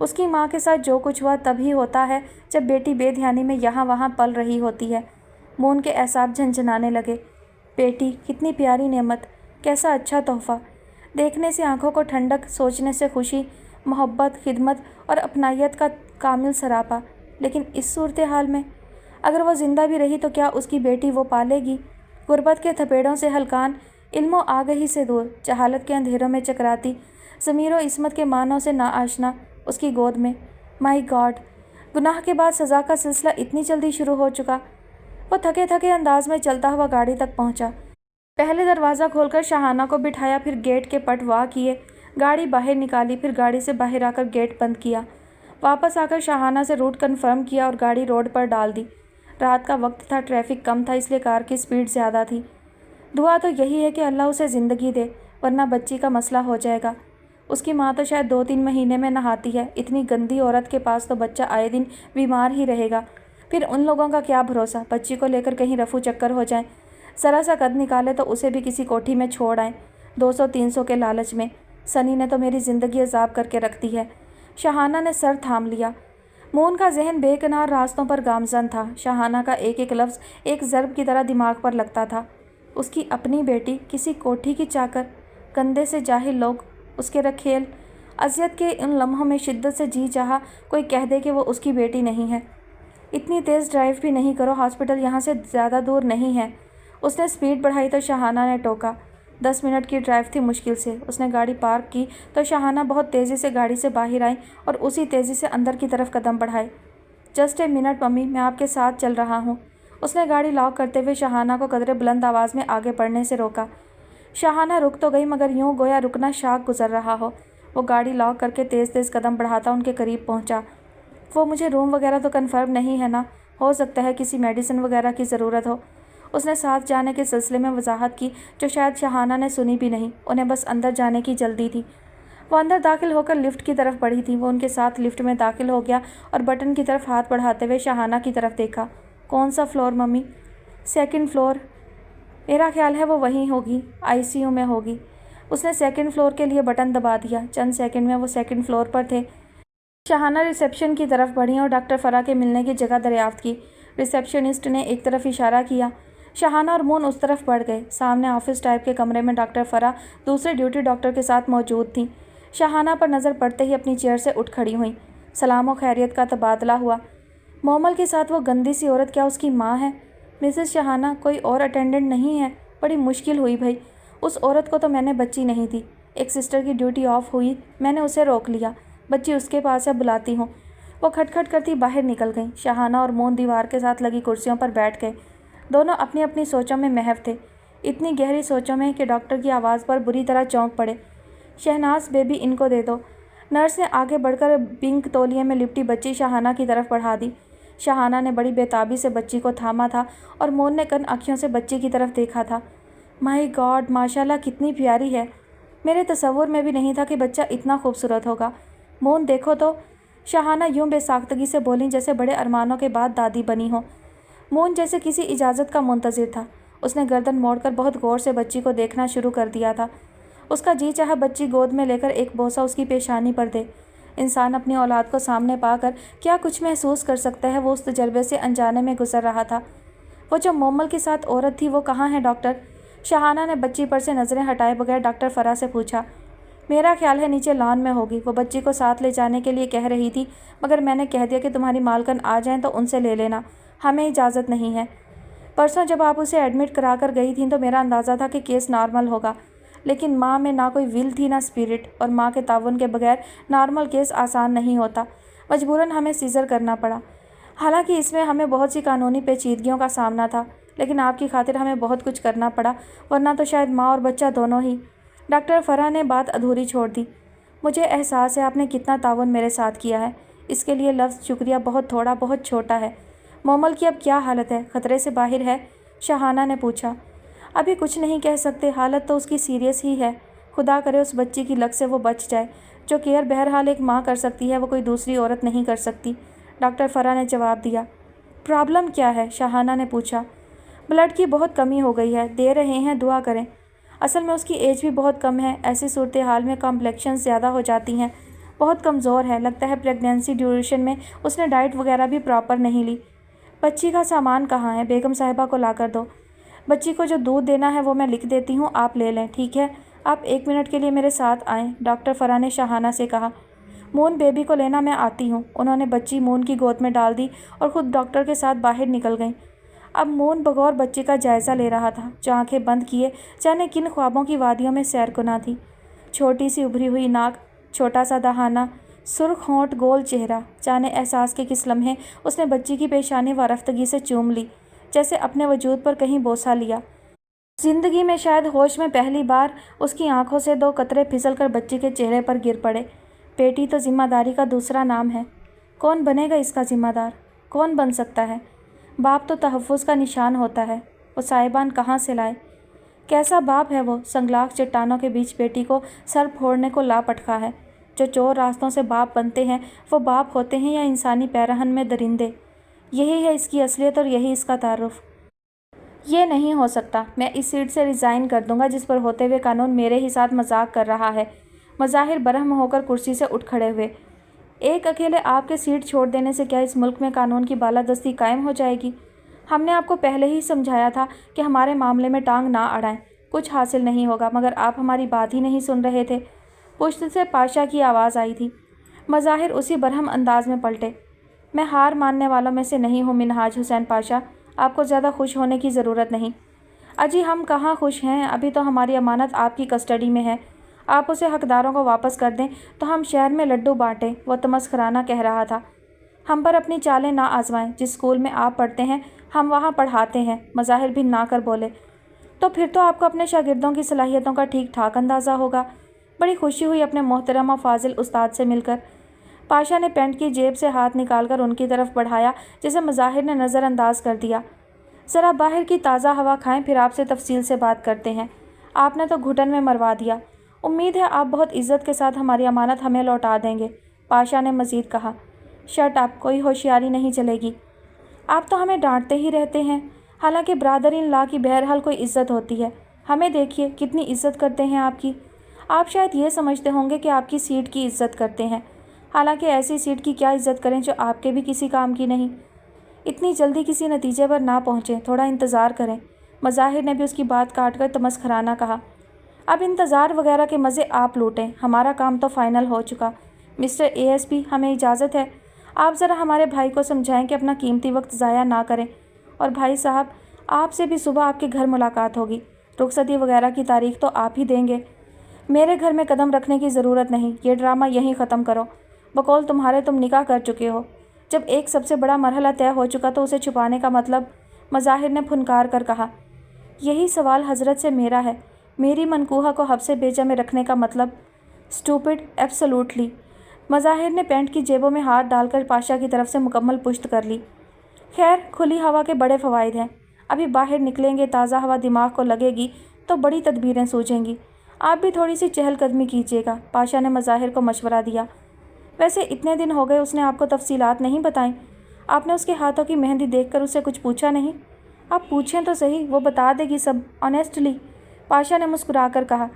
اس کی ماں کے ساتھ جو کچھ ہوا تب ہی ہوتا ہے جب بیٹی بے دھیانی میں یہاں وہاں پل رہی ہوتی ہے۔ مون کے اعصاب جھنجھنانے لگے۔ بیٹی کتنی پیاری نعمت، کیسا اچھا تحفہ، دیکھنے سے آنکھوں کو ٹھنڈک، سوچنے سے خوشی، محبت، خدمت اور اپنائیت کا کامل سراپا۔ لیکن اس صورتحال میں اگر وہ زندہ بھی رہی تو کیا اس کی بیٹی وہ پالے گی؟ غربت کے تھپیڑوں سے ہلکان، علم و آگہی سے دور، جہالت کے اندھیروں میں چکراتی، ضمیر و عصمت کے معنوں سے ناآشنا اس کی گود میں۔ مائی گاڈ، گناہ کے بعد سزا کا سلسلہ اتنی جلدی شروع ہو چکا۔ وہ تھکے تھکے انداز میں چلتا ہوا گاڑی تک پہنچا۔ پہلے دروازہ کھول کر شاہانہ کو بٹھایا، پھر گیٹ کے پٹ وا کیے، گاڑی باہر نکالی، پھر گاڑی سے باہر آ کر گیٹ بند کیا۔ واپس آ کر شاہانہ سے روٹ کنفرم کیا اور گاڑی روڈ پر ڈال دی۔ رات کا وقت تھا، ٹریفک کم تھا، اس لیے کار کی سپیڈ زیادہ تھی۔ دعا تو یہی ہے کہ اللہ اسے زندگی دے، ورنہ بچی کا مسئلہ ہو جائے گا۔ اس کی ماں تو شاید 2-3 مہینے میں نہاتی ہے، اتنی گندی عورت کے پاس تو بچہ آئے دن بیمار ہی رہے گا۔ پھر ان لوگوں کا کیا بھروسہ، بچی کو لے کر کہیں رفو چکر ہو جائیں، ذرا سا قد نکالے تو اسے بھی کسی کوٹھی میں چھوڑ آئیں، 200-300 کے لالچ میں۔ سنی نے تو میری زندگی عذاب کر کے رکھ دی ہے۔ شاہانہ نے سر تھام لیا۔ مون کا ذہن بے کنار راستوں پر گامزن تھا۔ شاہانہ کا ایک ایک لفظ ایک ضرب کی طرح دماغ پر لگتا تھا۔ اس کی اپنی بیٹی کسی کوٹھی کی چاکر، گندے سے جاہل لوگ اس کے رکھیل۔ اذیت کے ان لمحوں میں شدت سے جی چاہا کوئی کہہ دے کہ وہ اس کی بیٹی نہیں ہے۔ اتنی تیز ڈرائیو بھی نہیں کرو، ہاسپٹل یہاں سے زیادہ دور نہیں ہے۔ اس نے سپیڈ بڑھائی تو شاہانہ نے ٹوکا۔ 10 منٹ کی ڈرائیو تھی مشکل سے۔ اس نے گاڑی پارک کی تو شاہانہ بہت تیزی سے گاڑی سے باہر آئی اور اسی تیزی سے اندر کی طرف قدم بڑھائے۔ جسٹ اے منٹ ممی، میں آپ کے ساتھ چل رہا ہوں۔ اس نے گاڑی لاک کرتے ہوئے شاہانہ کو قدرے بلند آواز میں آگے بڑھنے سے روکا۔ شاہانہ رک تو گئی مگر یوں گویا رکنا شاک گزر رہا ہو۔ وہ گاڑی لاک کر کے تیز تیز قدم بڑھاتا ان کے قریب پہنچا۔ وہ مجھے روم وغیرہ تو کنفرم نہیں ہے نا؟ ہو سکتا ہے کسی میڈیسن وغیرہ کی ضرورت ہو۔ اس نے ساتھ جانے کے سلسلے میں وضاحت کی جو شاید شاہانہ نے سنی بھی نہیں، انہیں بس اندر جانے کی جلدی تھی۔ وہ اندر داخل ہو کر لفٹ کی طرف بڑھی تھی۔ وہ ان کے ساتھ لفٹ میں داخل ہو گیا اور بٹن کی طرف ہاتھ بڑھاتے ہوئے شاہانہ کی طرف دیکھا۔ کون سا فلور ممی؟ 2nd floor. میرا خیال ہے وہ وہیں ہوگی، ICU میں ہوگی۔ اس نے 2nd فلور کے لیے بٹن دبا دیا۔ چند سیکنڈ میں وہ 2nd فلور پر تھے۔ شاہانہ ریسیپشن کی طرف بڑھی اور ڈاکٹر فرا کے ملنے کی جگہ دریافت کی۔ ریسیپشنسٹ نے ایک طرف اشارہ کیا۔ شاہانہ اور مون اس طرف بڑھ گئے۔ سامنے آفس ٹائپ کے کمرے میں ڈاکٹر فرا دوسرے ڈیوٹی ڈاکٹر کے ساتھ موجود تھیں۔ شاہانہ پر نظر پڑتے ہی اپنی چیئر سے اٹھ کھڑی ہوئیں۔ سلام و خیریت کا تبادلہ ہوا۔ مومل کے ساتھ وہ گندی سی عورت کیا اس کی ماں ہے؟ مسز شاہانہ، کوئی اور اٹینڈنٹ نہیں ہے؟ بڑی مشکل ہوئی بھائی، اس عورت کو تو میں نے بچی نہیں دی۔ ایک سسٹر کی ڈیوٹی آف ہوئی، میں نے اسے روک لیا، بچی اس کے پاس ہے، بلاتی ہوں۔ وہ کھٹ کھٹ کرتی باہر نکل گئیں۔ شاہانہ اور مون دیوار کے ساتھ لگی کرسیوں پر بیٹھ گئے۔ دونوں اپنی اپنی سوچوں میں محو تھے، اتنی گہری سوچوں میں کہ ڈاکٹر کی آواز پر بری طرح چونک پڑے۔ شہناز بیبی، ان کو دے دو۔ نرس نے آگے بڑھ کر پنک تولیے میں لپٹی بچی شاہانہ کی طرف بڑھا دی۔ شاہانہ نے بڑی بے تابی سے بچی کو تھاما تھا اور مون نے کن آنکھوں سے بچی کی طرف دیکھا تھا۔ مائی گاڈ، ماشاءاللہ کتنی پیاری ہے، میرے تصور میں بھی نہیں تھا کہ بچہ اتنا خوبصورت ہوگا۔ مون دیکھو تو، شاہانہ یوں بے ساختگی سے بولیں جیسے بڑے ارمانوں کے بعد دادی بنی ہو۔ مون جیسے کسی اجازت کا منتظر تھا۔ اس نے گردن موڑ کر بہت غور سے بچی کو دیکھنا شروع کر دیا تھا۔ اس کا جی چاہا بچی گود میں لے کر ایک بوسہ اس کی پیشانی پر دے۔ انسان اپنی اولاد کو سامنے پا کر کیا کچھ محسوس کر سکتا ہے، وہ اس تجربے سے انجانے میں گزر رہا تھا۔ وہ جو مومل کے ساتھ عورت تھی وہ کہاں ہے ڈاکٹر؟ شاہانہ نے بچی پر سے نظریں ہٹائے بغیر ڈاکٹر فرا سے پوچھا۔ میرا خیال ہے نیچے لان میں ہوگی، وہ بچی کو ساتھ لے جانے کے لیے کہہ رہی تھی مگر میں نے کہہ دیا کہ تمہاری مالکن آ جائیں تو ان سے لے لینا، ہمیں اجازت نہیں ہے۔ پرسوں جب آپ اسے ایڈمٹ کرا کر گئی تھیں تو میرا اندازہ تھا کہ کیس نارمل ہوگا، لیکن ماں میں نہ کوئی ول تھی نہ اسپرٹ، اور ماں کے تعاون کے بغیر نارمل کیس آسان نہیں ہوتا۔ مجبوراً ہمیں سیزر کرنا پڑا۔ حالانکہ اس میں ہمیں بہت سی قانونی پیچیدگیوں کا سامنا تھا، لیکن آپ کی خاطر ہمیں بہت کچھ کرنا پڑا، ورنہ تو شاید ماں اور بچہ دونوں ہی۔ ڈاکٹر فرا نے بات ادھوری چھوڑ دی۔ مجھے احساس ہے آپ نے کتنا تعاون میرے ساتھ کیا ہے، اس کے لیے لفظ شکریہ بہت تھوڑا، بہت چھوٹا ہے۔ مومل کی اب کیا حالت ہے، خطرے سے باہر ہے؟ شاہانہ نے پوچھا۔ ابھی کچھ نہیں کہہ سکتے، حالت تو اس کی سیریس ہی ہے، خدا کرے اس بچی کی لت سے وہ بچ جائے۔ جو کیئر بہرحال ایک ماں کر سکتی ہے وہ کوئی دوسری عورت نہیں کر سکتی، ڈاکٹر فرا نے جواب دیا۔ پرابلم کیا ہے؟ شاہانہ نے پوچھا۔ بلڈ کی بہت کمی ہو گئی ہے، دے رہے ہیں، دعا کریں۔ اصل میں اس کی ایج بھی بہت کم ہے، ایسی صورتحال میں کمپلیکشنز زیادہ ہو جاتی ہیں، بہت کمزور ہے، لگتا ہے پریگنینسی ڈیوریشن میں اس نے ڈائٹ وغیرہ بھی پراپر نہیں لی۔ بچی کا سامان کہاں ہے؟ بیگم صاحبہ کو لا کر دو۔ بچی کو جو دودھ دینا ہے وہ میں لکھ دیتی ہوں، آپ لے لیں، ٹھیک ہے؟ آپ 1 منٹ کے لیے میرے ساتھ آئیں، ڈاکٹر فرح نے شاہانہ سے کہا۔ مون بیبی کو لینا میں آتی ہوں۔ انہوں نے بچی مون کی گود میں ڈال دی اور خود ڈاکٹر کے ساتھ باہر نکل گئیں۔ اب مون بغور بچے کا جائزہ لے رہا تھا، جو آنکھیں بند کیے جانے کن خوابوں کی وادیوں میں سیر کنا تھی۔ چھوٹی سی ابھری ہوئی ناک، چھوٹا سا دہانہ، سرخ ہونٹ، گول چہرہ، جانے احساس کے کس لمحے اس نے بچی کی پیشانی وارفتگی سے چوم لی، جیسے اپنے وجود پر کہیں بوسہ لیا۔ زندگی میں شاید ہوش میں پہلی بار اس کی آنکھوں سے 2 قطرے پھسل کر بچی کے چہرے پر گر پڑے۔ بیٹی تو ذمہ داری کا دوسرا نام ہے۔ کون بنے گا اس کا ذمہ دار؟ کون بن سکتا ہے؟ باپ تو تحفظ کا نشان ہوتا ہے، وہ صاحبان کہاں سے لائے؟ کیسا باپ ہے وہ؟ سنگلاخ چٹانوں کے بیچ بیٹی کو سر پھوڑنے کو لا پٹکا ہے۔ جو چور راستوں سے باپ بنتے ہیں وہ باپ ہوتے ہیں یا انسانی پیرہن میں درندے؟ یہی ہے اس کی اصلیت اور یہی اس کا تعارف۔ یہ نہیں ہو سکتا۔ میں اس سیٹ سے ریزائن کر دوں گا جس پر ہوتے ہوئے قانون میرے ہی ساتھ مذاق کر رہا ہے۔ مظاہر برہم ہو کر کرسی سے اٹھ کھڑے ہوئے۔ ایک اکیلے آپ کے سیٹ چھوڑ دینے سے کیا اس ملک میں قانون کی بالادستی قائم ہو جائے گی؟ ہم نے آپ کو پہلے ہی سمجھایا تھا کہ ہمارے معاملے میں ٹانگ نہ اڑائیں، کچھ حاصل نہیں ہوگا، مگر آپ ہماری بات ہی نہیں سن رہے تھے۔ پشت سے پاشا کی آواز آئی تھی۔ مظاہر اسی برہم انداز میں پلٹے۔ میں ہار ماننے والوں میں سے نہیں ہوں منہاج حسین پاشا، آپ کو زیادہ خوش ہونے کی ضرورت نہیں۔ اجی ہم کہاں خوش ہیں، ابھی تو ہماری امانت آپ کی کسٹڈی میں ہے۔ آپ اسے حقداروں کو واپس کر دیں تو ہم شہر میں لڈو بانٹیں، وہ تمسخرانہ کہہ رہا تھا۔ ہم پر اپنی چالیں نہ آزمائیں، جس اسکول میں آپ پڑھتے ہیں ہم وہاں پڑھاتے ہیں۔ مظاہر بھی نہ کر بولے۔ تو پھر تو آپ کو اپنے شاگردوں کی صلاحیتوں کا ٹھیک ٹھاک اندازہ ہوگا۔ بڑی خوشی ہوئی اپنے محترم و فاضل استاد سے مل کر۔ پاشا نے پینٹ کی جیب سے ہاتھ نکال کر ان کی طرف بڑھایا، جسے مظاہر نے نظر انداز کر دیا۔ ذرا باہر کی تازہ ہوا کھائیں، پھر آپ سے تفصیل سے بات کرتے ہیں۔ آپ نے تو گھٹن میں مروا دیا۔ امید ہے آپ بہت عزت کے ساتھ ہماری امانت ہمیں لوٹا دیں گے، پاشا نے مزید کہا۔ شٹ اپ، کوئی ہوشیاری نہیں چلے گی۔ آپ تو ہمیں ڈانٹتے ہی رہتے ہیں، حالانکہ برادر ان لا کی بہرحال کوئی عزت ہوتی ہے۔ ہمیں دیکھیے کتنی عزت کرتے ہیں آپ کی۔ آپ شاید یہ سمجھتے ہوں گے کہ آپ کی سیٹ کی عزت کرتے ہیں، حالانکہ ایسی سیٹ کی کیا عزت کریں جو آپ کے بھی کسی کام کی نہیں۔ اتنی جلدی کسی نتیجے پر نہ پہنچیں، تھوڑا انتظار کریں۔ مظاہر نے بھی اس کی بات کاٹ کر تمسخرانہ کہا۔ اب انتظار وغیرہ کے مزے آپ لوٹیں، ہمارا کام تو فائنل ہو چکا۔ مسٹر اے ایس پی، ہمیں اجازت ہے؟ آپ ذرا ہمارے بھائی کو سمجھائیں کہ اپنا قیمتی وقت ضائع نہ کریں۔ اور بھائی صاحب، آپ سے بھی صبح آپ کے گھر ملاقات ہوگی، رخصتی وغیرہ کی تاریخ تو آپ ہی دیں گے۔ میرے گھر میں قدم رکھنے کی ضرورت نہیں، یہ ڈرامہ یہیں ختم کرو۔ بقول تمہارے تم نکاح کر چکے ہو۔ جب ایک سب سے بڑا مرحلہ طے ہو چکا تو اسے چھپانے کا مطلب؟ مظاہر نے پھنکار کر کہا۔ یہی سوال حضرت سے میرا ہے، میری منکوحہ کو حبس بیجا میں رکھنے کا مطلب؟ Stupid, absolutely. مظاہر نے پینٹ کی جیبوں میں ہاتھ ڈال کر پاشا کی طرف سے مکمل پشت کر لی۔ خیر، کھلی ہوا کے بڑے فوائد ہیں۔ ابھی باہر نکلیں گے، تازہ ہوا دماغ کو لگے گی تو بڑی تدبیریں سوچیں گی۔ آپ بھی تھوڑی سی چہل قدمی کیجیے گا، پاشا نے مظاہر کو مشورہ دیا۔ ویسے اتنے دن ہو گئے اس نے آپ کو تفصیلات نہیں بتائیں؟ آپ نے اس کے ہاتھوں کی مہندی دیکھ کر اسے کچھ پوچھا نہیں؟ آپ پوچھیں تو صحیح، وہ بتا دے گی سب، آنیسٹلی، پاشا نے مسکرا کر کہا۔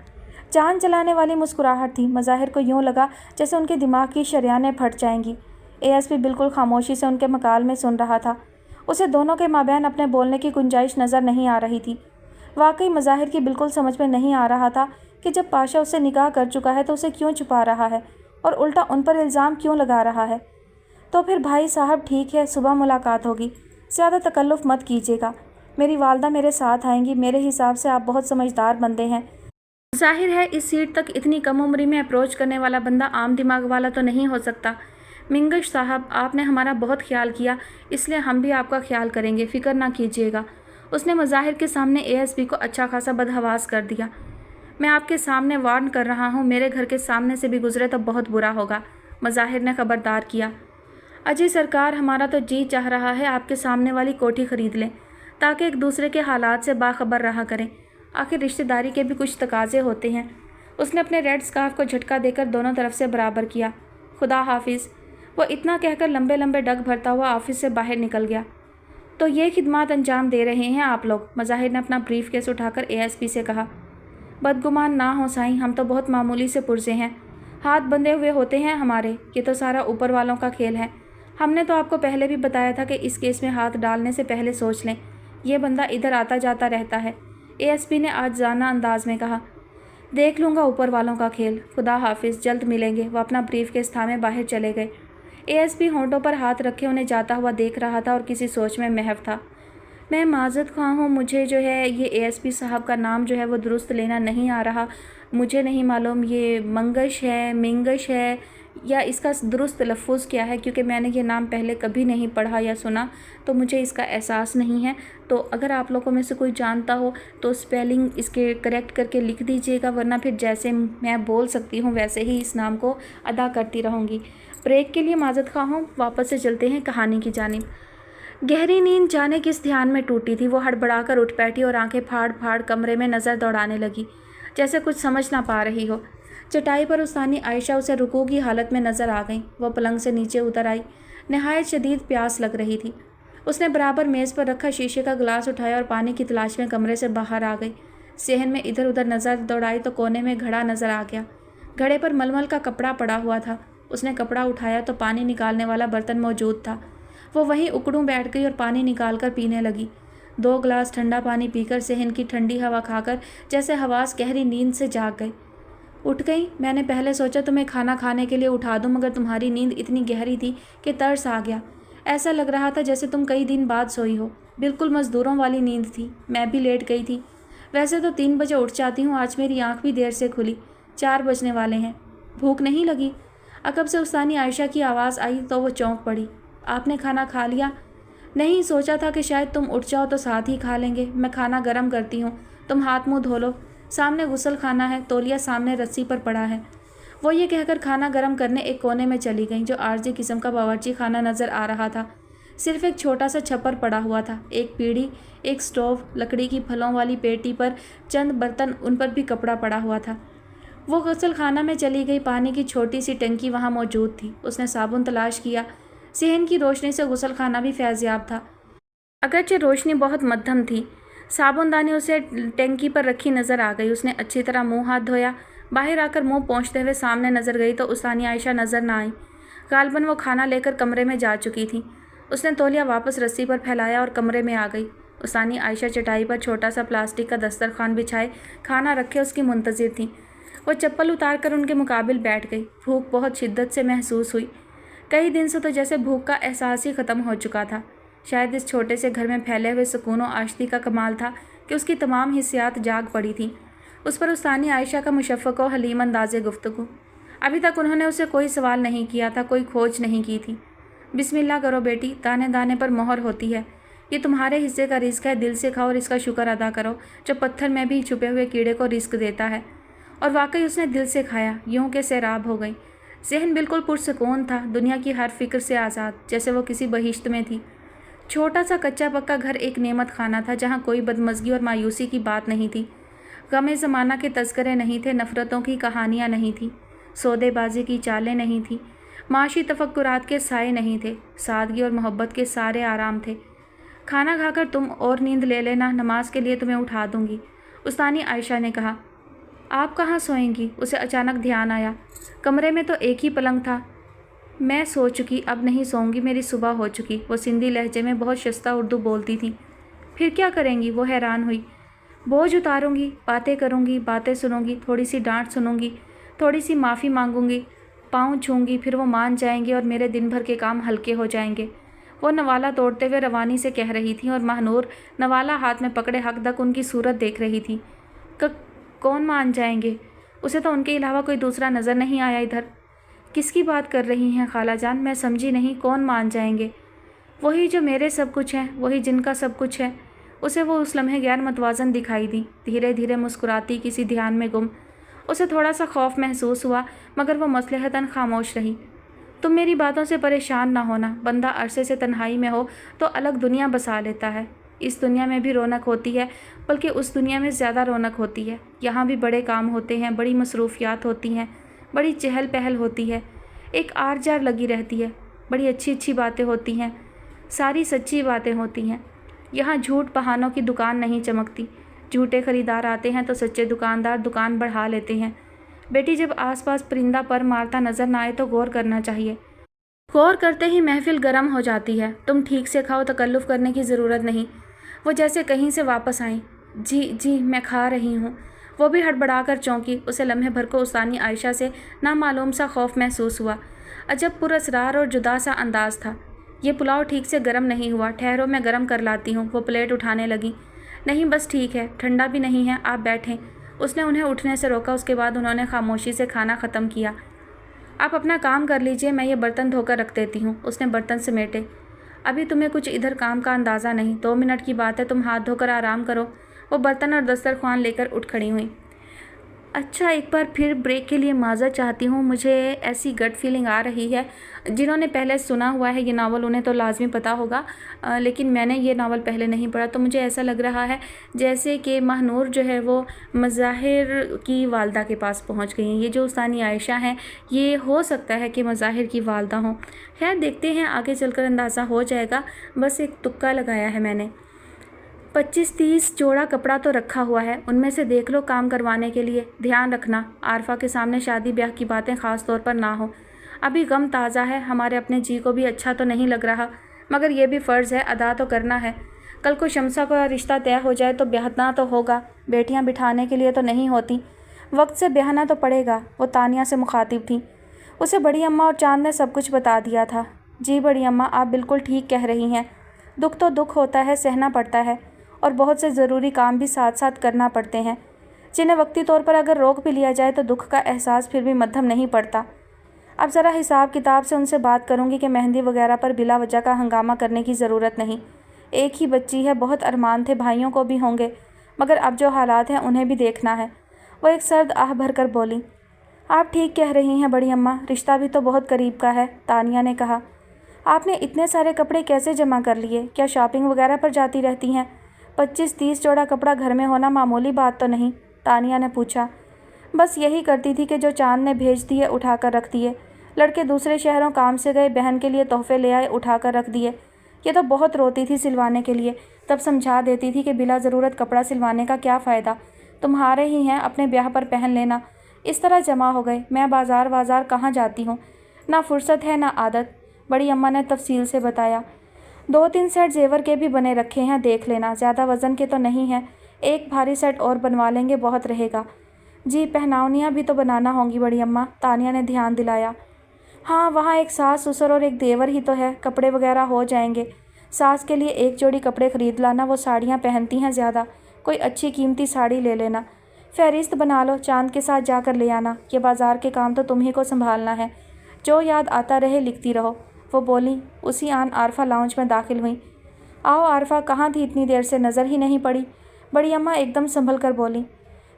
جان چلانے والی مسکراہٹ تھی۔ مظاہر کو یوں لگا جیسے ان کے دماغ کی شریانیں پھٹ جائیں گی۔ اے ایس پی بالکل خاموشی سے ان کے مکال میں سن رہا تھا۔ اسے دونوں کے مابین اپنے بولنے کی گنجائش نظر نہیں آ رہی تھی۔ واقعی مظاہر کی بالکل سمجھ میں نہیں آ رہا تھا کہ جب پاشا اس سے نکاح کر چکا ہے تو اسے کیوں چھپا رہا ہے اور الٹا ان پر الزام کیوں لگا رہا ہے۔ تو پھر بھائی صاحب ٹھیک ہے، صبح ملاقات ہوگی، زیادہ تکلف مت کیجیے گا۔ میری والدہ میرے ساتھ آئیں گی، میرے حساب سے آپ بہت سمجھدار بندے ہیں۔ ظاہر ہے اس سیٹ تک اتنی کم عمری میں اپروچ کرنے والا بندہ عام دماغ والا تو نہیں ہو سکتا۔ منگش صاحب، آپ نے ہمارا بہت خیال کیا، اس لیے ہم بھی آپ کا خیال کریں گے، فکر نہ کیجیے گا۔ اس نے مظاہر کے سامنے اے ایس پی کو اچھا خاصا بدحواس کر دیا۔ میں آپ کے سامنے وارن کر رہا ہوں، میرے گھر کے سامنے سے بھی گزرے تو بہت برا ہوگا، مظاہر نے خبردار کیا۔ اجی سرکار، ہمارا تو جی چاہ رہا ہے آپ کے سامنے والی کوٹھی خرید لیں تاکہ ایک دوسرے کے حالات سے باخبر رہا کریں، آخر رشتہ داری کے بھی کچھ تقاضے ہوتے ہیں۔ اس نے اپنے ریڈ اسکارف کو جھٹکا دے کر دونوں طرف سے برابر کیا۔ خدا حافظ، وہ اتنا کہہ کر لمبے لمبے ڈگ بھرتا ہوا آفس سے باہر نکل گیا۔ تو یہ خدمات انجام دے رہے ہیں آپ لوگ؟ مظاہر نے اپنا بریف کیس اٹھا کر اے ایس پی سے کہا۔ بدگمان نہ ہو سائیں، ہم تو بہت معمولی سے پرزے ہیں۔ हाथ बंधे हुए होते हैं हमारे। ये तो सारा ऊपर वालों का खेल है। हमने तो आपको पहले भी बताया था कि इस केस में हाथ डालने से पहले सोच लें। ये बंदा इधर आता जाता रहता है, एएसपी ने आज जाना अंदाज में कहा। देख लूँगा ऊपर वालों का खेल। खुदा हाफिज़, जल्द मिलेंगे। वो अपना ब्रीफकेस थामे बाहर चले गए। एएसपी होंठों पर हाथ रखे उन्हें जाता हुआ देख रहा था और किसी सोच में महव था। मैं माज़रत ख़्वाह हूँ, मुझे जो है ये एएसपी साहब का नाम जो है वो दुरुस्त लेना नहीं आ रहा। मुझे नहीं मालूम ये मंगश है, मिंगश है या इसका दुरुस्त लफ्ज़ क्या है, क्योंकि मैंने ये नाम पहले कभी नहीं पढ़ा या सुना, तो मुझे इसका एहसास नहीं है। तो अगर आप लोगों में से कोई जानता हो तो स्पेलिंग इसके करेक्ट करके लिख दीजिएगा, वरना फिर जैसे मैं बोल सकती हूँ वैसे ही इस नाम को अदा करती रहूँगी। ब्रेक के लिए माज़रत ख़्वाह हूँ। वापस से चलते हैं कहानी की जानिब। गहरी नींद जाने किस ध्यान में टूटी थी। वो हड़बड़ाकर उठ बैठी और आंखें फाड़ फाड़ कमरे में नज़र दौड़ाने लगी, जैसे कुछ समझ ना पा रही हो। चटाई पर उस्तानी आयशा उसे रुकू की हालत में नज़र आ गई। वह पलंग से नीचे उतर आई। नहायत शदीद प्यास लग रही थी। उसने बराबर मेज़ पर रखा शीशे का गिलास उठाया और पानी की तलाश में कमरे से बाहर आ गई। सेहन में इधर उधर नज़र दौड़ाई तो कोने में घड़ा नज़र आ गया। घड़े पर मलमल का कपड़ा पड़ा हुआ था। उसने कपड़ा उठाया तो पानी निकालने वाला बर्तन मौजूद था। वो वहीं उकड़ूं बैठ गई और पानी निकालकर पीने लगी। 2 गिलास ठंडा पानी पीकर सेहन की ठंडी हवा खाकर जैसे हवास गहरी नींद से जाग गई। उठ गई। मैंने पहले सोचा तुम्हें खाना खाने के लिए उठा दूं, मगर तुम्हारी नींद इतनी गहरी थी कि तरस आ गया। ऐसा लग रहा था जैसे तुम कई दिन बाद सोई हो। बिल्कुल मज़दूरों वाली नींद थी। मैं भी लेट गई थी। वैसे तो 3 बजे उठ जाती हूँ, आज मेरी आँख भी देर से खुली। 4 बजने वाले हैं। भूख नहीं लगी? अकब से उस्तानी आयशा की आवाज़ आई तो वो चौंक पड़ी। आपने खाना खा लिया? नहीं, सोचा था कि शायद तुम उठ जाओ तो साथ ही खा लेंगे। मैं खाना गर्म करती हूँ, तुम हाथ मुँह धो लो। सामने गुस्ल खाना है, तौलिया सामने रस्सी पर पड़ा है। वो ये कहकर खाना गर्म करने एक कोने में चली गई, जो आरजी किस्म का बावर्ची खाना नज़र आ रहा था। सिर्फ एक छोटा सा छप्पर पड़ा हुआ था, एक पीढ़ी, एक स्टोव, लकड़ी की फलों वाली पेटी पर चंद बर्तन, उन पर भी कपड़ा पड़ा हुआ था। वो गुस्ल खाना में चली गई। पानी की छोटी सी टंकी वहाँ मौजूद थी। उसने साबुन तलाश किया। सेहन की रोशनी से गुस्ल खाना भी फैज़याब था, अगरचे रोशनी बहुत मध्यम थी। साबुनदानी उसे टंकी पर रखी नज़र आ गई। उसने अच्छी तरह मुंह हाथ धोया। बाहर आकर मुंह पोंछते हुए सामने नज़र गई तो उस्तानी आयशा नज़र ना आई। गालबन वो खाना लेकर कमरे में जा चुकी थी। उसने तौलिया वापस रस्सी पर फैलाया और कमरे में आ गई। उस्तानी आयशा चटाई पर छोटा सा प्लास्टिक का दस्तरखान बिछाए खाना रखे उसकी मुंतज़िर थी। वो चप्पल उतार कर उनके मुकाबिल बैठ गई। भूख बहुत शिद्दत से महसूस हुई। कई दिन से तो जैसे भूख का एहसास ही ख़त्म हो चुका था। शायद इस छोटे से घर में फैले हुए सुकून और आश्ती का कमाल था कि उसकी तमाम हिस्सियात जाग पड़ी थी। उस पर उस्तानी आयशा का मुशफ़क़ व हलीम अंदाज़े गुफ्तगू। अभी तक उन्होंने उसे कोई सवाल नहीं किया था, कोई खोज नहीं की थी। बिस्मिल्लाह करो बेटी, दाने दाने पर मोहर होती है। ये तुम्हारे हिस्से का रिस्क है, दिल से खाओ और इसका शुक्र अदा करो जो पत्थर में भी छुपे हुए कीड़े को रिस्क देता है। और वाकई उसने दिल से खाया, यूं के सैराब हो गई। ज़हन बिल्कुल पुरसुकून था, दुनिया की हर फिक्र से आज़ाद, जैसे वो किसी बहिश्त में थी। छोटा सा कच्चा पक्का घर एक नेमत खाना था, जहाँ कोई बदमज़गी और मायूसी की बात नहीं थी। गमे ज़माना के तज़किरे नहीं थे, नफ़रतों की कहानियाँ नहीं थी, सौदेबाजी की चालें नहीं थी, माशी तफक्कुरात के साए नहीं थे, सादगी और मोहब्बत के सारे आराम थे। खाना खाकर तुम और नींद ले लेना, नमाज के लिए तुम्हें उठा दूँगी, उस्तानी आयशा ने कहा। आप कहाँ सोएंगी? उसे अचानक ध्यान आया। कमरे में तो एक ही पलंग था। मैं सो चुकी, अब नहीं सोऊंगी, मेरी सुबह हो चुकी। वो सिंधी लहजे में बहुत शस्ता उर्दू बोलती थी। फिर क्या करेंगी? वो हैरान हुई। बोझ उतारूंगी, बातें करूंगी, बातें सुनूंगी, थोड़ी सी डांट सुनूंगी, थोड़ी सी माफ़ी मांगूंगी, पाँव छूंगी, फिर वो मान जाएंगे और मेरे दिन भर के काम हल्के हो जाएंगे। वो नवाला तोड़ते हुए रवानी से कह रही थी और महानूर नवाला हाथ में पकड़े हकदक उनकी सूरत देख रही थी। कौन मान जाएंगे? उसे तो उनके अलावा कोई दूसरा नज़र नहीं आया इधर। किसकी बात कर रही हैं खाला जान? मैं समझी नहीं, कौन मान जाएंगे? वही जो मेरे सब कुछ हैं, वही जिनका सब कुछ है। उसे वो उस लम्हे गैर मतवाज़न दिखाई दी, धीरे धीरे मुस्कुराती किसी ध्यान में गुम। उसे थोड़ा सा खौफ महसूस हुआ, मगर वो मसलहतन खामोश रही। तुम मेरी बातों से परेशान ना होना। बंदा अरसे से तन्हाई में हो तो अलग दुनिया बसा लेता है। इस दुनिया में भी रौनक होती है, बल्कि उस दुनिया में ज़्यादा रौनक होती है। यहाँ भी बड़े काम होते हैं, बड़ी मसरूफियात होती हैं, बड़ी चहल पहल होती है, एक आर जार लगी रहती है, बड़ी अच्छी अच्छी बातें होती हैं, सारी सच्ची बातें होती हैं। यहाँ झूठ बहानों की दुकान नहीं चमकती। झूठे ख़रीदार आते हैं तो सच्चे दुकानदार दुकान बढ़ा लेते हैं। बेटी, जब आसपास परिंदा पर मारता नजर ना आए तो गौर करना चाहिए। गौर करते ही महफिल गर्म हो जाती है। तुम ठीक से खाओ, तकल्लुफ़ करने की ज़रूरत नहीं। वो जैसे कहीं से वापस आई। जी जी, मैं खा रही हूँ। वो भी हड़बड़ाकर चौंकी। उसे लम्हे भर को उस्तानी आयशा से नामालूम सा खौफ महसूस हुआ। अजब पुरअसरार और जुदा सा अंदाज था। ये पुलाव ठीक से गर्म नहीं हुआ, ठहरो मैं गर्म कर लाती हूँ। वो प्लेट उठाने लगी। नहीं, बस ठीक है, ठंडा भी नहीं है, आप बैठें। उसने उन्हें उठने से रोका। उसके बाद उन्होंने खामोशी से खाना ख़त्म किया। आप अपना काम कर लीजिए, मैं ये बर्तन धोकर रख देती हूँ। उसने बर्तन समेटे। अभी तुम्हें कुछ इधर काम का अंदाज़ा नहीं, 2 मिनट की बात है, तुम हाथ धोकर आराम करो। वो बर्तन और दस्तरख्वान लेकर उठ खड़ी हुई। अच्छा, एक बार फिर ब्रेक के लिए माज़रत चाहती हूँ। मुझे ऐसी गट फीलिंग आ रही है, जिन्होंने पहले सुना हुआ है ये नावल उन्हें तो लाजमी पता होगा, लेकिन मैंने ये नावल पहले नहीं पढ़ा, तो मुझे ऐसा लग रहा है जैसे कि महानूर जो है वो मज़ाहिर की वालदा के पास पहुँच गई हैं। ये जो उस्तानी आयशा हैं, ये हो सकता है कि मज़ाहिर की वालदा हों। खैर देखते हैं, आगे चलकर अंदाज़ा हो जाएगा। बस एक तुक्का लगाया है मैंने। 25-30 जोड़ा कपड़ा तो रखा हुआ है, उनमें से देख लो काम करवाने के लिए। ध्यान रखना आरफा के सामने शादी ब्याह की बातें ख़ास तौर पर ना हो। अभी गम ताज़ा है, हमारे अपने जी को भी अच्छा तो नहीं लग रहा, मगर यह भी फ़र्ज़ है, अदा तो करना है। कल को शमसा का रिश्ता तय हो जाए तो ब्याहना तो होगा, बेटियां बिठाने के लिए तो नहीं होती, वक्त से ब्याहना तो पड़ेगा। वो तानिया से मुखातिब थी। उसे बड़ी अम्मा और चांद ने सब कुछ बता दिया था। जी बड़ी अम्मा, आप बिल्कुल ठीक कह रही हैं। दुख तो दुख होता है, सहना पड़ता है, और बहुत से ज़रूरी काम भी साथ साथ करना पड़ते हैं, जिन्हें वक्ती तौर पर अगर रोक भी लिया जाए तो दुख का एहसास फिर भी मद्धम नहीं पड़ता। अब ज़रा हिसाब किताब से उनसे बात करूंगी कि मेहंदी वगैरह पर बिला वजह का हंगामा करने की ज़रूरत नहीं। एक ही बच्ची है, बहुत अरमान थे, भाइयों को भी होंगे, मगर अब जो हालात हैं उन्हें भी देखना है। वो एक सर्द आह भर कर बोली। आप ठीक कह रही हैं बड़ी अम्मा, रिश्ता भी तो बहुत करीब का है, तानिया ने कहा। आपने इतने सारे कपड़े कैसे जमा कर लिए? क्या शॉपिंग वगैरह पर जाती रहती हैं? 25-30 जोड़ा कपड़ा घर में होना मामूली बात तो नहीं, तानिया ने पूछा। बस यही करती थी कि जो चांद ने भेज दिए उठा कर रख दिए। लड़के दूसरे शहरों काम से गए, बहन के लिए तोहफे ले आए, उठा कर रख दिए। ये तो बहुत रोती थी सिलवाने के लिए, तब समझा देती थी कि बिला ज़रूरत कपड़ा सिलवाने का क्या फ़ायदा, तुम्हारे ही हैं, अपने ब्याह पर पहन लेना। इस तरह जमा हो गए। मैं बाज़ार कहाँ जाती हूँ, ना फुर्सत है ना आदत, बड़ी अम्मा ने तफसील से बताया। 2-3 सेट जेवर के भी बने रखे हैं, देख लेना, ज़्यादा वज़न के तो नहीं हैं। एक भारी सेट और बनवा लेंगे, बहुत रहेगा। जी, पहनावनियाँ भी तो बनाना होंगी बड़ी अम्मा, तानिया ने ध्यान दिलाया। हाँ, वहाँ एक सास ससुर और एक देवर ही तो है, कपड़े वगैरह हो जाएंगे। सास के लिए एक जोड़ी कपड़े ख़रीद लाना, वो साड़ियाँ पहनती हैं ज़्यादा, कोई अच्छी कीमती साड़ी ले लेना। फ़हरिस्त बना लो, चांद के साथ जाकर ले आना। ये बाज़ार के काम तो तुम ही को संभालना है, जो याद आता रहे लिखती रहो। वो बोली। उसी आन आरफा लाउंज में दाखिल हुई। आओ आरफा, कहाँ थी इतनी देर से, नज़र ही नहीं पड़ी, बड़ी अम्मा एकदम संभल कर बोली।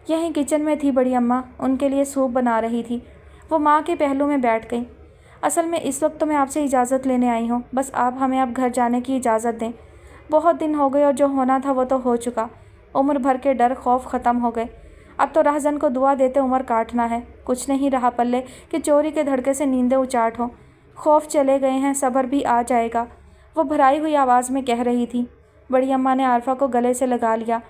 यहीं किचन में थी बड़ी अम्मा, उनके लिए सूप बना रही थी। वो माँ के पहलू में बैठ गई। असल में इस वक्त तो मैं आपसे इजाज़त लेने आई हूँ, बस आप हमें अब घर जाने की इजाज़त दें। बहुत दिन हो गए और जो होना था वो तो हो चुका। उम्र भर के डर खौफ ख़त्म हो गए। अब तो राहजन को दुआ देते उम्र काटना है। कुछ नहीं रहा पल्ले कि चोरी के धड़के से नींदें उचाट हों। खौफ चले गए हैं, सब्र भी आ जाएगा, वो भराई हुई आवाज़ में कह रही थी। बड़ी अम्मा ने आरफा को गले से लगा लिया।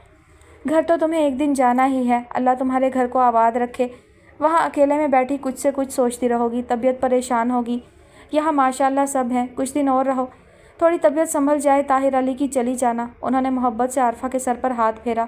घर तो तुम्हें एक दिन जाना ही है, अल्लाह तुम्हारे घर को आबाद रखे। वहाँ अकेले में बैठी कुछ से कुछ सोचती रहोगी, तबीयत परेशान होगी। यहाँ माशाल्लाह सब हैं, कुछ दिन और रहो, थोड़ी तबीयत संभल जाए, ताहिर अली की चली जाना। उन्होंने मोहब्बत से आरफा के सर पर हाथ फेरा।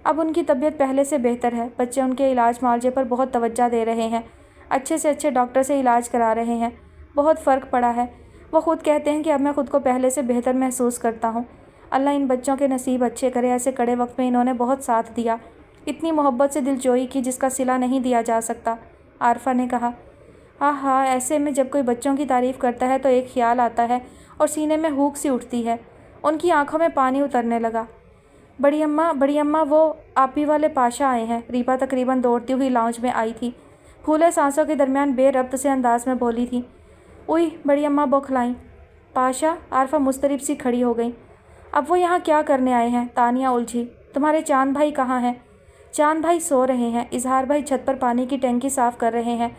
अब उनकी तबीयत पहले से बेहतर है, बच्चे उनके इलाज मुआवजे पर बहुत तवज्जो दे रहे हैं, अच्छे से अच्छे डॉक्टर से इलाज करा रहे हैं, बहुत फ़र्क पड़ा है। वो ख़ुद कहते हैं कि अब मैं ख़ुद को पहले से बेहतर महसूस करता हूँ। अल्लाह इन बच्चों के नसीब अच्छे करे, ऐसे कड़े वक्त में इन्होंने बहुत साथ दिया, इतनी मोहब्बत से दिलजोई की जिसका सिला नहीं दिया जा सकता, आरफा ने कहा। हाँ, ऐसे में जब कोई बच्चों की तारीफ़ करता है तो एक ख्याल आता है और सीने में हूक सी उठती है। उनकी आंखों में पानी उतरने लगा। बड़ी अम्मा वो आपी वाले पाशा आए हैं। रीपा तकरीबन दौड़ती हुई लाउंज में आई थी, फूले सांसों के दरमियान बेरब्त से अंदाज में बोली थी। उई, बड़ी अम्मा बौखलाई। पाशा? आरफा मुस्तरिब सी खड़ी हो गई। अब वो यहाँ क्या करने आए हैं? तानिया उलझी। तुम्हारे चांद भाई कहाँ हैं? चांद भाई सो रहे हैं, इजहार भाई छत पर पानी की टंकी साफ़ कर रहे हैं,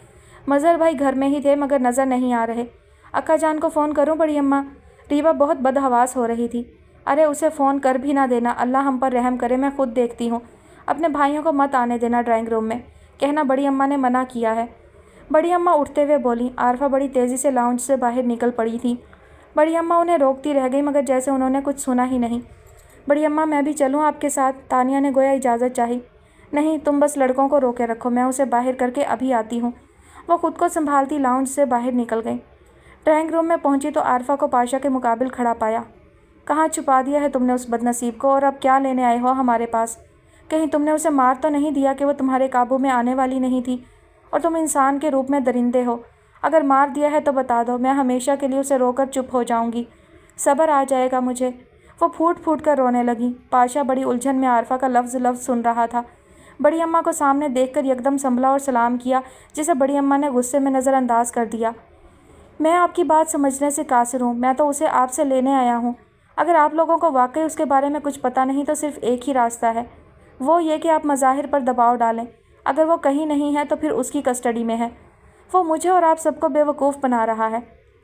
मज़हर भाई घर में ही थे मगर नज़र नहीं आ रहे। अक्का जान को फ़ोन करूं बड़ी अम्मा? रीबा बहुत बदहवास हो रही थी। अरे उसे फ़ोन कर भी ना देना, अल्लाह हम पर रहम करे, मैं खुद देखती हूँ। अपने भाइयों को मत आने देना ड्राइंग रूम में, कहना बड़ी अम्मा ने मना किया है। बड़ी अम्मा उठते हुए बोली। आरफा बड़ी तेज़ी से लाउंज से बाहर निकल पड़ी थी। बड़ी अम्मा उन्हें रोकती रह गई मगर जैसे उन्होंने कुछ सुना ही नहीं। बड़ी अम्मा मैं भी चलूँ आपके साथ? तानिया ने गोया इजाज़त चाही। नहीं, तुम बस लड़कों को रोके रखो, मैं उसे बाहर करके अभी आती हूँ। वो खुद को संभालती लाउंज से बाहर निकल गई। ड्राइंग रूम में पहुंची तो आरफा को पाशा के मुकाबिल खड़ा पाया। कहाँ छुपा दिया है तुमने उस बदनसीब को, और अब क्या लेने आए हो हमारे पास? कहीं तुमने उसे मार तो नहीं दिया कि वो तुम्हारे काबू में आने वाली नहीं थी और तुम इंसान के रूप में दरिंदे हो? अगर मार दिया है तो बता दो, मैं हमेशा के लिए उसे रोकर चुप हो जाऊंगी। सब्र आ जाएगा मुझे। वो फूट फूट कर रोने लगी। पाशा बड़ी उलझन में आरफा का लफ्ज़ सुन रहा था। बड़ी अम्मा को सामने देखकर यकदम संभला और सलाम किया, जिसे बड़ी अम्मा ने गुस्से में नज़रअंदाज कर दिया। मैं आपकी बात समझने से कासिर हूँ, मैं तो उसे आपसे लेने आया हूँ। अगर आप लोगों को वाकई उसके बारे में कुछ पता नहीं तो सिर्फ एक ही रास्ता है, वो ये कि आप मज़ाहिर पर दबाव डालें। अगर वो कहीं नहीं है तो फिर उसकी कस्टडी में है। वो मुझे और आप सबको बेवकूफ़ बना रहा है।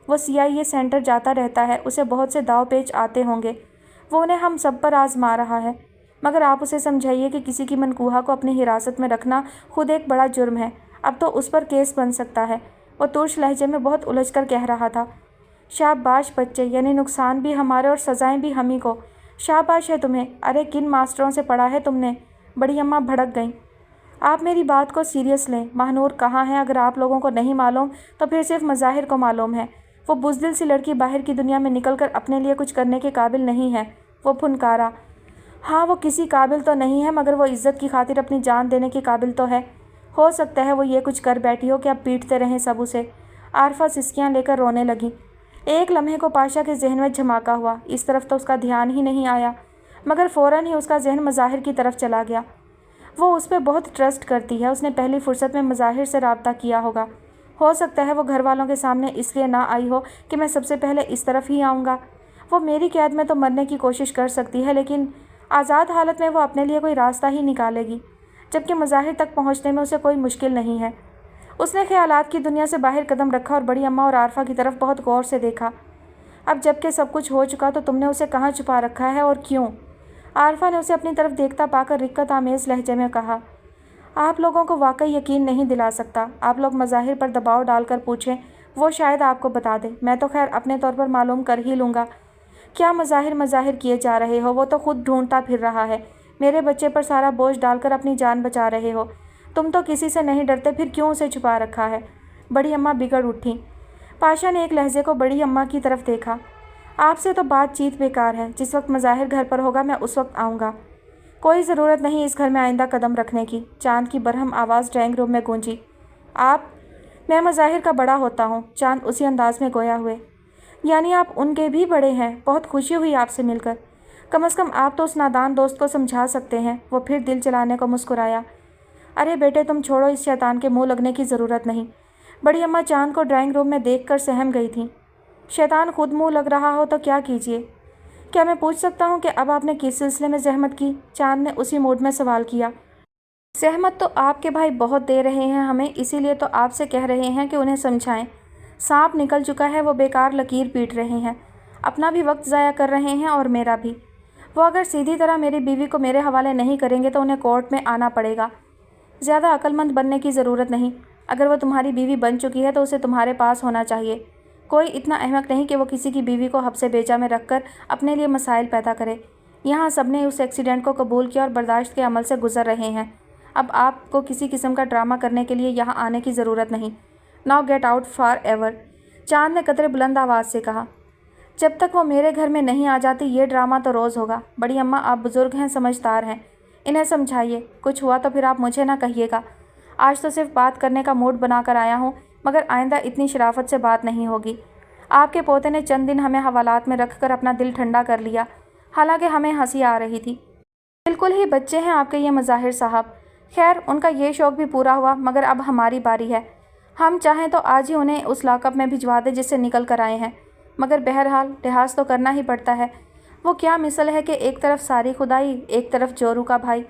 वो CIA सेंटर जाता रहता है, उसे बहुत से दाव पेच आते होंगे, वो उन्हें हम सब पर आजमा रहा है। मगर आप उसे समझाइए कि किसी की मनकूहा को अपनी हिरासत में रखना खुद एक बड़ा जुर्म है। अब तो उस पर केस बन सकता है। वो तुर्श लहजे में बहुत उलझकर कह रहा था। शाबाश बच्चे, यानी नुकसान भी हमारे और सज़ाएं भी हम ही को। शाबाश है तुम्हें। अरे किन मास्टरों से पढ़ा है तुमने? बड़ी अम्मा भड़क गईं। आप मेरी बात को सीरियस लें। महानूर कहाँ है? अगर आप लोगों को नहीं मालूम तो फिर सिर्फ मज़ाहिर को मालूम है। वो बुज़दिल सी लड़की बाहर की दुनिया में निकल कर अपने लिए कुछ करने के काबिल नहीं है। वो फुनकारा। हाँ, वो किसी काबिल तो नहीं है, मगर वो इज़्ज़त की खातिर अपनी जान देने के काबिल तो है। हो सकता है वो ये कुछ कर बैठी हो कि अब पीटते रहें सब उसे। आरफा सिसकियाँ लेकर रोने लगी। एक लम्हे को पाशा के जहन में झमाका हुआ। इस तरफ तो उसका ध्यान ही नहीं आया, मगर फ़ौरन ही उसका जहन मज़ाहिर की तरफ चला गया। वो उस पर बहुत ट्रस्ट करती है। उसने पहली फ़ुर्सत में मज़ाहिर से राब्ता किया होगा। हो सकता है वो घर वालों के सामने इसलिए ना आई हो कि मैं सबसे पहले इस तरफ ही आऊँगा। वो मेरी कैद में तो मरने की कोशिश कर सकती है, लेकिन आज़ाद हालत में वो अपने लिए कोई रास्ता ही निकालेगी, जबकि मज़ाहिर तक पहुँचने में उसे कोई मुश्किल नहीं है। उसने ख़यालात की दुनिया से बाहर कदम रखा और बड़ी अम्मा और आरफा की तरफ बहुत गौर से देखा। अब जबकि सब कुछ हो चुका तो तुमने उसे कहाँ छुपा रखा है और क्यों? आरफा ने उसे अपनी तरफ देखता पाकर रिक्कत आमेज़ लहजे में कहा। आप लोगों को वाकई यकीन नहीं दिला सकता। आप लोग मज़ाहिर पर दबाव डालकर पूछें, वो शायद आपको बता दे। मैं तो खैर अपने तौर पर मालूम कर ही लूँगा। क्या मज़ाहिर किए जा रहे हो? वो तो खुद ढूंढता फिर रहा है। मेरे बच्चे पर सारा बोझ डालकर अपनी जान बचा रहे हो। तुम तो किसी से नहीं डरते, फिर क्यों उसे छुपा रखा है? बड़ी अम्मा बिगड़ उठी। पाशा ने एक लहजे को बड़ी अम्मा की तरफ देखा। आपसे तो बातचीत बेकार है। जिस वक्त मज़ाहिर घर पर होगा मैं उस वक्त आऊँगा। कोई ज़रूरत नहीं इस घर में आइंदा कदम रखने की। चांद की बरहम आवाज़ ड्राइंग रूम में गूंजी। आप? मैं मज़ाहिर का बड़ा होता हूँ। चांद उसी अंदाज में गोया हुए। यानी आप उनके भी बड़े हैं? बहुत खुशी हुई आपसे मिलकर। कम से कम आप तो उस नादान दोस्त को समझा सकते हैं। वो फिर दिल चलाने को मुस्कुराया। अरे बेटे तुम छोड़ो, इस शैतान के मुँह लगने की ज़रूरत नहीं। बड़ी अम्मा चांद को ड्राइंग रूम में देखकर सहम गई थी। शैतान खुद मुँह लग रहा हो तो क्या कीजिए? क्या मैं पूछ सकता हूँ कि अब आपने किस सिलसिले में ज़हमत की? चांद ने उसी मूड में सवाल किया। सहमत तो आपके भाई बहुत दे रहे हैं हमें, इसीलिए तो आपसे कह रहे हैं कि उन्हें समझाएं। सांप निकल चुका है, वो बेकार लकीर पीट रहे हैं, अपना भी वक्त ज़ाया कर रहे हैं और मेरा भी। वो अगर सीधी तरह मेरी बीवी को मेरे हवाले नहीं करेंगे तो उन्हें कोर्ट में आना पड़ेगा। ज़्यादा अक्लमंद बनने की ज़रूरत नहीं। अगर वो तुम्हारी बीवी बन चुकी है तो उसे तुम्हारे पास होना चाहिए। कोई इतना अहमक नहीं कि वो किसी की बीवी को हब्से बेजा में रखकर अपने लिए मसाइल पैदा करे। यहाँ सबने उस एक्सीडेंट को कबूल किया और बर्दाश्त के अमल से गुजर रहे हैं। अब आपको किसी किस्म का ड्रामा करने के लिए यहाँ आने की ज़रूरत नहीं। Now get out for ever. चांद ने कतरे बुलंद आवाज़ से कहा। जब तक वो मेरे घर में नहीं आ जाती ये ड्रामा तो रोज़ होगा। बड़ी अम्मा आप बुज़ुर्ग हैं, समझदार हैं, इन्हें समझाइए। कुछ हुआ तो फिर आप मुझे ना कहिएगा। आज तो सिर्फ बात करने का मूड बना कर आया हूँ, मगर आइंदा इतनी शराफत से बात नहीं होगी। आपके पोते ने चंद दिन हमें हवालात में रख कर अपना दिल ठंडा कर लिया, हालांकि हमें हंसी आ रही थी। बिल्कुल ही बच्चे हैं आपके ये मज़ाहिर साहब। खैर उनका ये शौक़ भी पूरा हुआ, मगर अब हमारी बारी है। हम चाहें तो आज ही उन्हें उस लाकअप में भिजवा दें जिससे निकल कर आए हैं, मगर बहरहाल लिहाज तो करना ही पड़ता है। वो क्या मिसल है कि एक तरफ सारी खुदाई, एक तरफ जोरू का भाई।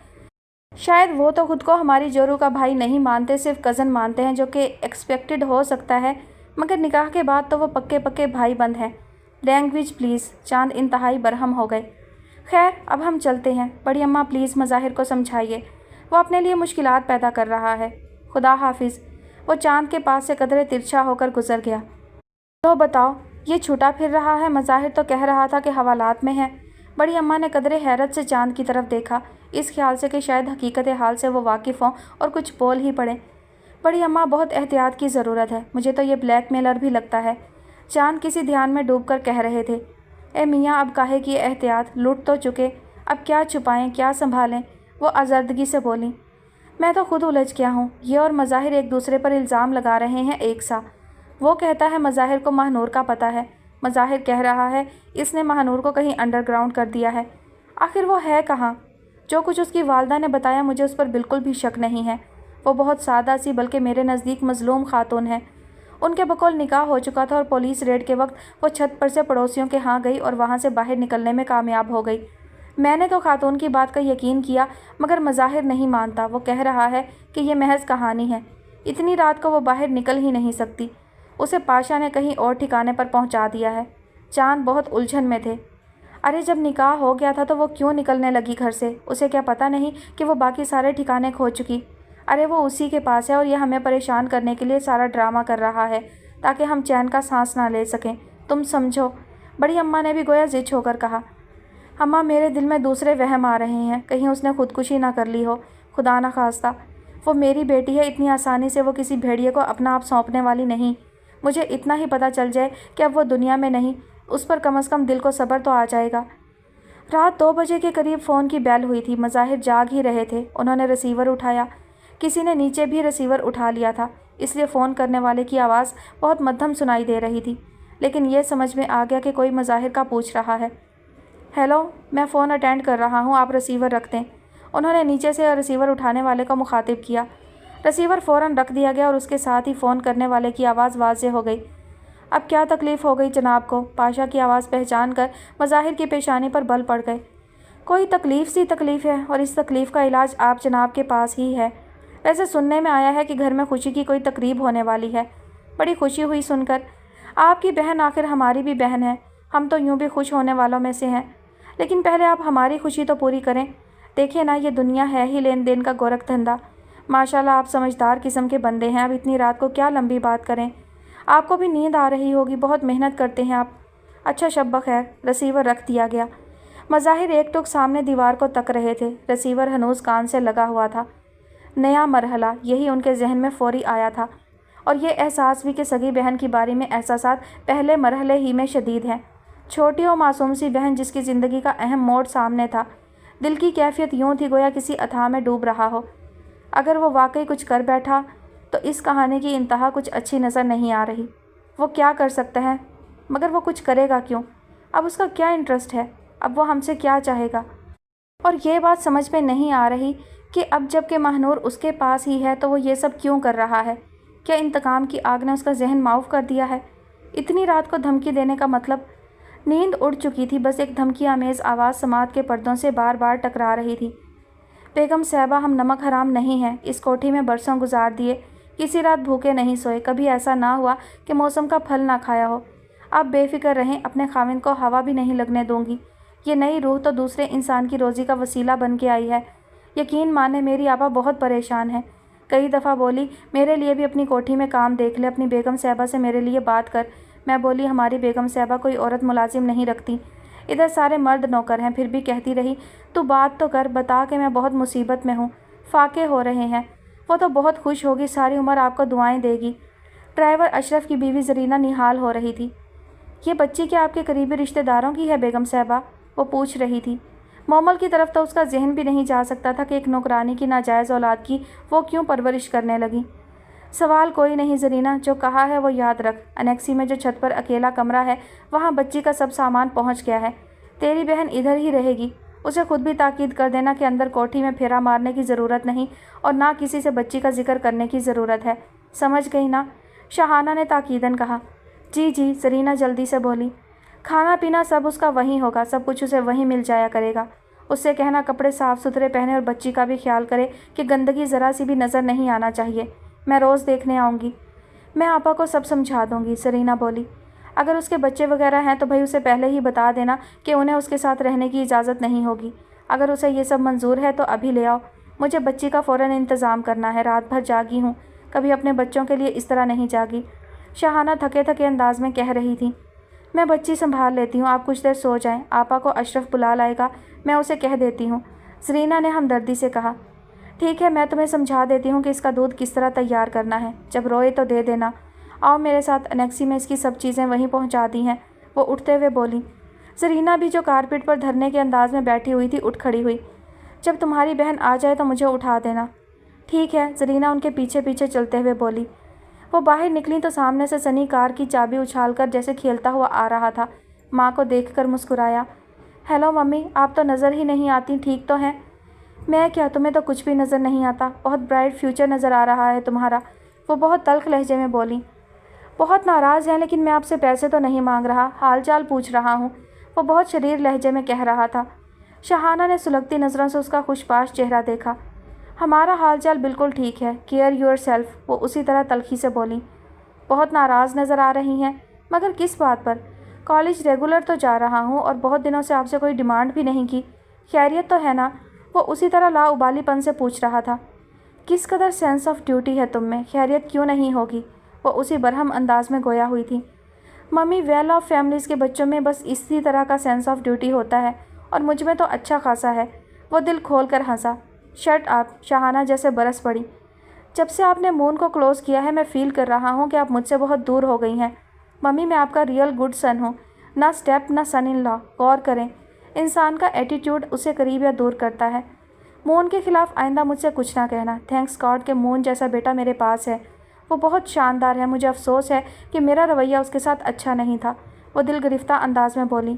शायद वो तो खुद को हमारी जोरू का भाई नहीं मानते, सिर्फ कज़न मानते हैं, जो कि एक्सपेक्टेड हो सकता है, मगर निकाह के बाद तो वो पक्के पक्के भाई बंद हैं। Language please. चांद इंतहाई बरहम हो गए। खैर अब हम चलते हैं। बड़ी अम्मा प्लीज़ मज़ाहिर को समझाइए, वो अपने लिए मुश्किलात पैदा कर रहा है। खुदा हाफिज़। वो चांद के पास से कदरे तिरछा होकर गुजर गया। तो बताओ, ये छूटा फिर रहा है? मज़ाहिर तो कह रहा था कि हवालात में है। बड़ी अम्मा ने कदरे हैरत से चांद की तरफ देखा, इस ख्याल से कि शायद हकीकत हाल से वो वाकिफ़ हों और कुछ बोल ही पड़े। बड़ी अम्मा, बहुत एहतियात की ज़रूरत है, मुझे तो ये ब्लैकमेलर भी लगता है। चांद किसी ध्यान में डूब कर कह रहे थे। ए मियाँ, अब काहे की एहतियात, लुट तो चुके, अब क्या छुपाएं, क्या संभालें? वो आज़र्दगी से बोली। मैं तो खुद उलझ गया हूँ। ये और मज़ाहिर एक दूसरे पर इल्ज़ाम लगा रहे हैं एक सा। वो कहता है मज़ाहिर को महानूर का पता है, मज़ाहिर कह रहा है इसने महानूर को कहीं अंडरग्राउंड कर दिया है। आखिर वो है कहाँ? जो कुछ उसकी वालदा ने बताया मुझे उस पर बिल्कुल भी शक नहीं है। वो बहुत सादा सी, बल्कि मेरे नज़दीक मज़लूम खातून है। उनके बकौल निकाह हो चुका था और पुलिस रेड के वक्त वो छत पर से पड़ोसियों के यहाँ गई और वहाँ से बाहर निकलने में कामयाब हो गई। मैंने तो खातून की बात का यकीन किया, मगर मज़ाहिर नहीं मानता। वो कह रहा है कि ये महज कहानी है, इतनी रात को वो बाहर निकल ही नहीं सकती। उसे पाशा ने कहीं और ठिकाने पर पहुंचा दिया है। चांद बहुत उलझन में थे। अरे जब निकाह हो गया था तो वो क्यों निकलने लगी घर से? उसे क्या पता नहीं कि वो बाकी सारे ठिकाने खो चुकी? अरे वो उसी के पास है और यह हमें परेशान करने के लिए सारा ड्रामा कर रहा है ताकि हम चैन का सांस ना ले सकें। तुम समझो। बड़ी अम्मा ने भी गोया ज़िद होकर कहा। अम्मा, मेरे दिल में दूसरे वहम आ रहे हैं, कहीं उसने खुदकुशी ना कर ली हो। खुदा ना खास्ता। वो मेरी बेटी है, इतनी आसानी से वो किसी भेड़िए को अपना आप सौंपने वाली नहीं। मुझे इतना ही पता चल जाए कि अब वो दुनिया में नहीं, उस पर कम से कम दिल को सब्र तो आ जाएगा। रात 2 बजे के करीब फ़ोन की बेल हुई थी। मज़ाहिर जाग ही रहे थे। उन्होंने रिसीवर उठाया। किसी ने नीचे भी रिसीवर उठा लिया था, इसलिए फ़ोन करने वाले की आवाज़ बहुत मध्यम सुनाई दे रही थी, लेकिन ये समझ में आ गया कि कोई मज़ाहिर का पूछ रहा है। हेलो, मैं फ़ोन अटेंड कर रहा हूँ, आप रिसीवर रख दें। उन्होंने नीचे से रिसीवर उठाने वाले को मुखातिब किया। रिसीवर फ़ौरन रख दिया गया और उसके साथ ही फ़ोन करने वाले की आवाज़ वाज़ेह हो गई। अब क्या तकलीफ़ हो गई जनाब को? पाशा की आवाज़ पहचान कर मज़ाहिर की पेशानी पर बल पड़ गए। कोई तकलीफ़ सी तकलीफ़ है और इस तकलीफ़ का इलाज आप जनाब के पास ही है। वैसे सुनने में आया है कि घर में खुशी की कोई तकरीब होने वाली है। बड़ी खुशी हुई सुनकर। आपकी बहन आखिर हमारी भी बहन है, हम तो यूँ भी खुश होने वालों में से हैं। लेकिन पहले आप हमारी खुशी तो पूरी करें। देखिए ना, ये दुनिया है ही लेन देन का गोरख धंधा। माशाल्लाह, आप समझदार किस्म के बंदे हैं। अब इतनी रात को क्या लंबी बात करें? आपको भी नींद आ रही होगी, बहुत मेहनत करते हैं आप। अच्छा, शब बखैर। रिसीवर रख दिया गया। मज़ाहिर एकटुक सामने दीवार को तक रहे थे। रिसीवर हनूज़ कान से लगा हुआ था। नया मरहला, यही उनके जहन में फ़ौरी आया था, और ये एहसास भी कि सगी बहन की बारी में एहसासात पहले मरहले ही में शदीद हैं। छोटी और मासूम सी बहन जिसकी ज़िंदगी का अहम मोड़ सामने था। दिल की कैफियत यूँ थी गोया किसी अथाह में डूब रहा हो। अगर वो वाकई कुछ कर बैठा तो इस कहानी की इंतहा कुछ अच्छी नज़र नहीं आ रही। वो क्या कर सकता है? मगर वो कुछ करेगा क्यों? अब उसका क्या इंटरेस्ट है? अब वो हमसे क्या चाहेगा? और ये बात समझ में नहीं आ रही कि अब जब कि महानूर उसके पास ही है तो वो ये सब क्यों कर रहा है? क्या इंतकाम की आग ने उसका जहन माऊफ कर दिया है? इतनी रात को धमकी देने का मतलब? नींद उड़ चुकी थी, बस एक धमकी आमेज़ आवाज़ समात के पर्दों से बार बार टकरा रही थी। बेगम साहबा, हम नमक हराम नहीं हैं। इस कोठी में बरसों गुजार दिए, किसी रात भूखे नहीं सोए, कभी ऐसा ना हुआ कि मौसम का फल ना खाया हो। आप बेफिक्र रहें, अपने खाविंद को हवा भी नहीं लगने दूंगी। ये नई रूह तो दूसरे इंसान की रोज़ी का वसीला बन के आई है। यकीन माने, मेरी आपा बहुत परेशान है। कई दफ़ा बोली मेरे लिए भी अपनी कोठी में काम देख ले, अपनी बेगम साहबा से मेरे लिए बात कर। मैं बोली हमारी बेगम साहबा कोई औरत मुलाजिम नहीं रखती, इधर सारे मर्द नौकर हैं। फिर भी कहती रही तू बात तो कर, बता के मैं बहुत मुसीबत में हूँ, फाके हो रहे हैं। वो तो बहुत खुश होगी, सारी उम्र आपको दुआएं देगी। ड्राइवर अशरफ की बीवी जरीना निहाल हो रही थी। ये बच्ची क्या आपके करीबी रिश्तेदारों की है बेगम साहबा? वो पूछ रही थी। मोमल की तरफ तो उसका जहन भी नहीं जा सकता था कि एक नौकरानी की नाजायज़ औलाद की वो क्यों परवरिश करने लगी। सवाल कोई नहीं जरीना, जो कहा है वो याद रख। अनेक्सी में जो छत पर अकेला कमरा है वहाँ बच्ची का सब सामान पहुँच गया है। तेरी बहन इधर ही रहेगी। उसे खुद भी ताकीद कर देना कि अंदर कोठी में फेरा मारने की ज़रूरत नहीं और ना किसी से बच्ची का जिक्र करने की ज़रूरत है। समझ गई ना? शाहाना ने ताकीदन कहा। जी जी, जरीना जल्दी से बोली। खाना पीना सब उसका वहीं होगा, सब कुछ उसे वहीं मिल जाया करेगा। उससे कहना कपड़े साफ़ सुथरे पहने और बच्ची का भी ख्याल करे कि गंदगी ज़रा सी भी नज़र नहीं आना चाहिए। मैं रोज़ देखने आऊँगी। मैं आपा को सब समझा दूँगी, जरीना बोली। अगर उसके बच्चे वगैरह हैं तो भाई उसे पहले ही बता देना कि उन्हें उसके साथ रहने की इजाज़त नहीं होगी। अगर उसे ये सब मंजूर है तो अभी ले आओ। مجھے بچی کا فوراً انتظام کرنا ہے، رات بھر جاگی ہوں، کبھی اپنے بچوں کے لیے اس طرح نہیں جاگی۔ شاہانہ تھکے تھکے انداز میں کہہ رہی تھی۔ میں بچی سنبھال لیتی ہوں، آپ کچھ دیر سو جائیں، آپا کو اشرف بلا لائے گا، میں اسے کہہ دیتی ہوں، زرینہ نے ہمدردی سے کہا۔ ٹھیک ہے، میں تمہیں سمجھا دیتی ہوں کہ اس کا دودھ کس طرح تیار کرنا ہے، جب روئے تو دے دینا۔ آؤ میرے ساتھ، انیکسی میں اس کی سب چیزیں وہیں پہنچا دی ہیں، وہ اٹھتے ہوئے بولی۔ زرینہ بھی جو کارپیٹ پر دھرنے کے انداز میں بیٹھی ہوئی تھی اٹھ کھڑی ہوئی۔ جب تمہاری بہن آ جائے تو مجھے اٹھا دینا۔ ٹھیک ہے، زرینہ ان کے پیچھے پیچھے چلتے ہوئے بولی۔ وہ باہر نکلی تو سامنے سے سنی کار کی چابی اچھال کر جیسے کھیلتا ہوا آ رہا تھا، ماں کو دیکھ کر مسکرایا۔ ہیلو ممی، آپ تو نظر ہی نہیں آتی، ٹھیک تو ہیں؟ میں کیا، تمہیں تو کچھ بھی نظر نہیں آتا، بہت برائٹ فیوچر نظر آ رہا ہے تمہارا، وہ بہت تلخ لہجے میں بولی۔ بہت ناراض ہیں، لیکن میں آپ سے پیسے تو نہیں مانگ رہا، حال چال پوچھ رہا ہوں، وہ بہت شریر لہجے میں کہہ رہا تھا۔ شاہانہ نے سلگتی نظروں سے اس کا خوش باش چہرہ دیکھا۔ ہمارا حال چال بالکل ٹھیک ہے، کیئر یور سیلف، وہ اسی طرح تلخی سے بولی۔ بہت ناراض نظر آ رہی ہیں، مگر کس بات پر؟ کالج ریگولر تو جا رہا ہوں اور بہت دنوں سے آپ سے کوئی ڈیمانڈ بھی نہیں کی، خیریت تو ہے نا؟ وہ اسی طرح لاابالی پن سے پوچھ رہا تھا۔ کس قدر سینس آف ڈیوٹی ہے تم میں، خیریت کیوں نہیں ہوگی؟ وہ اسی برہم انداز میں گویا ہوئی تھی۔ ممی، ویل آف فیملیز کے بچوں میں بس اسی طرح کا سینس آف ڈیوٹی ہوتا ہے، اور مجھ میں تو اچھا خاصا ہے، وہ دل کھول کر ہنسا۔ شٹ اپ، شاہانہ جیسے برس پڑی۔ جب سے آپ نے مون کو کلوز کیا ہے میں فیل کر رہا ہوں کہ آپ مجھ سے بہت دور ہو گئی ہیں۔ ممی، میں آپ کا ریئل گڈ سن ہوں، نہ اسٹیپ نہ سن ان لا، غور کریں، انسان کا ایٹیٹیوڈ اسے قریب یا دور کرتا ہے۔ مون کے خلاف آئندہ مجھ سے کچھ نہ کہنا، تھینکس گاڈ کہ مون جیسا بیٹا میرے پاس ہے، وہ بہت شاندار ہے، مجھے افسوس ہے کہ میرا رویہ اس کے ساتھ اچھا نہیں تھا، وہ دل گرفتہ انداز میں بولی۔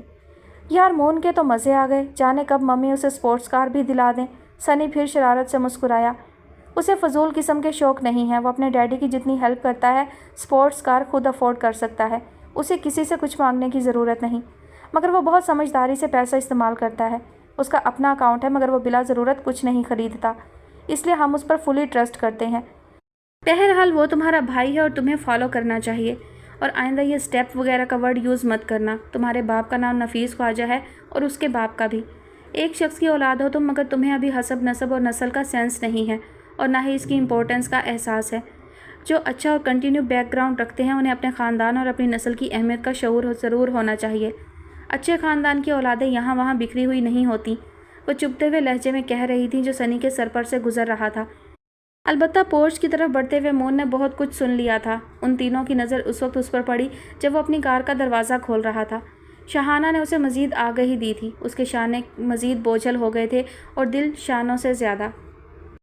یار مون کے تو مزے آ گئے، جانے کب ممی اسے اسپورٹس کار بھی دلا دیں۔ سنی پھر شرارت سے مسکرایا۔ اسے فضول قسم کے شوق نہیں ہیں، وہ اپنے ڈیڈی کی جتنی ہیلپ کرتا ہے اسپورٹس کار خود افورڈ کر سکتا ہے، اسے کسی سے کچھ مانگنے کی ضرورت نہیں، مگر وہ بہت سمجھداری سے پیسہ استعمال کرتا ہے، اس کا اپنا اکاؤنٹ ہے مگر وہ بلا ضرورت کچھ نہیں خریدتا، اس لیے ہم اس پر فلی ٹرسٹ کرتے ہیں۔ بہرحال وہ تمہارا بھائی ہے اور تمہیں فالو کرنا چاہیے، اور آئندہ یہ اسٹیپ وغیرہ کا ورڈ یوز مت کرنا۔ تمہارے باپ کا نام نفیس خواجہ ہے اور اس کے باپ کا بھی۔ ایک شخص کی اولاد ہو تم، مگر تمہیں ابھی حسب نسب اور نسل کا سینس نہیں ہے اور نہ ہی اس کی امپورٹنس کا احساس ہے۔ جو اچھا اور کنٹینیو بیک گراؤنڈ رکھتے ہیں انہیں اپنے خاندان اور اپنی نسل کی اہمیت کا شعور ضرور ہونا چاہیے۔ اچھے خاندان کی اولادیں یہاں وہاں بکھری ہوئی نہیں ہوتی، وہ چبھتے ہوئے لہجے میں کہہ رہی تھی جو سنی کے سر پر سے گزر رہا تھا۔ البتہ پورچ کی طرف بڑھتے ہوئے مون نے بہت کچھ سن لیا تھا۔ ان تینوں کی نظر اس وقت اس پر پڑی جب وہ اپنی کار کا دروازہ کھول رہا تھا۔ شاہانہ نے اسے مزید آگہی دی تھی، اس کے شانے مزید بوجھل ہو گئے تھے اور دل شانوں سے زیادہ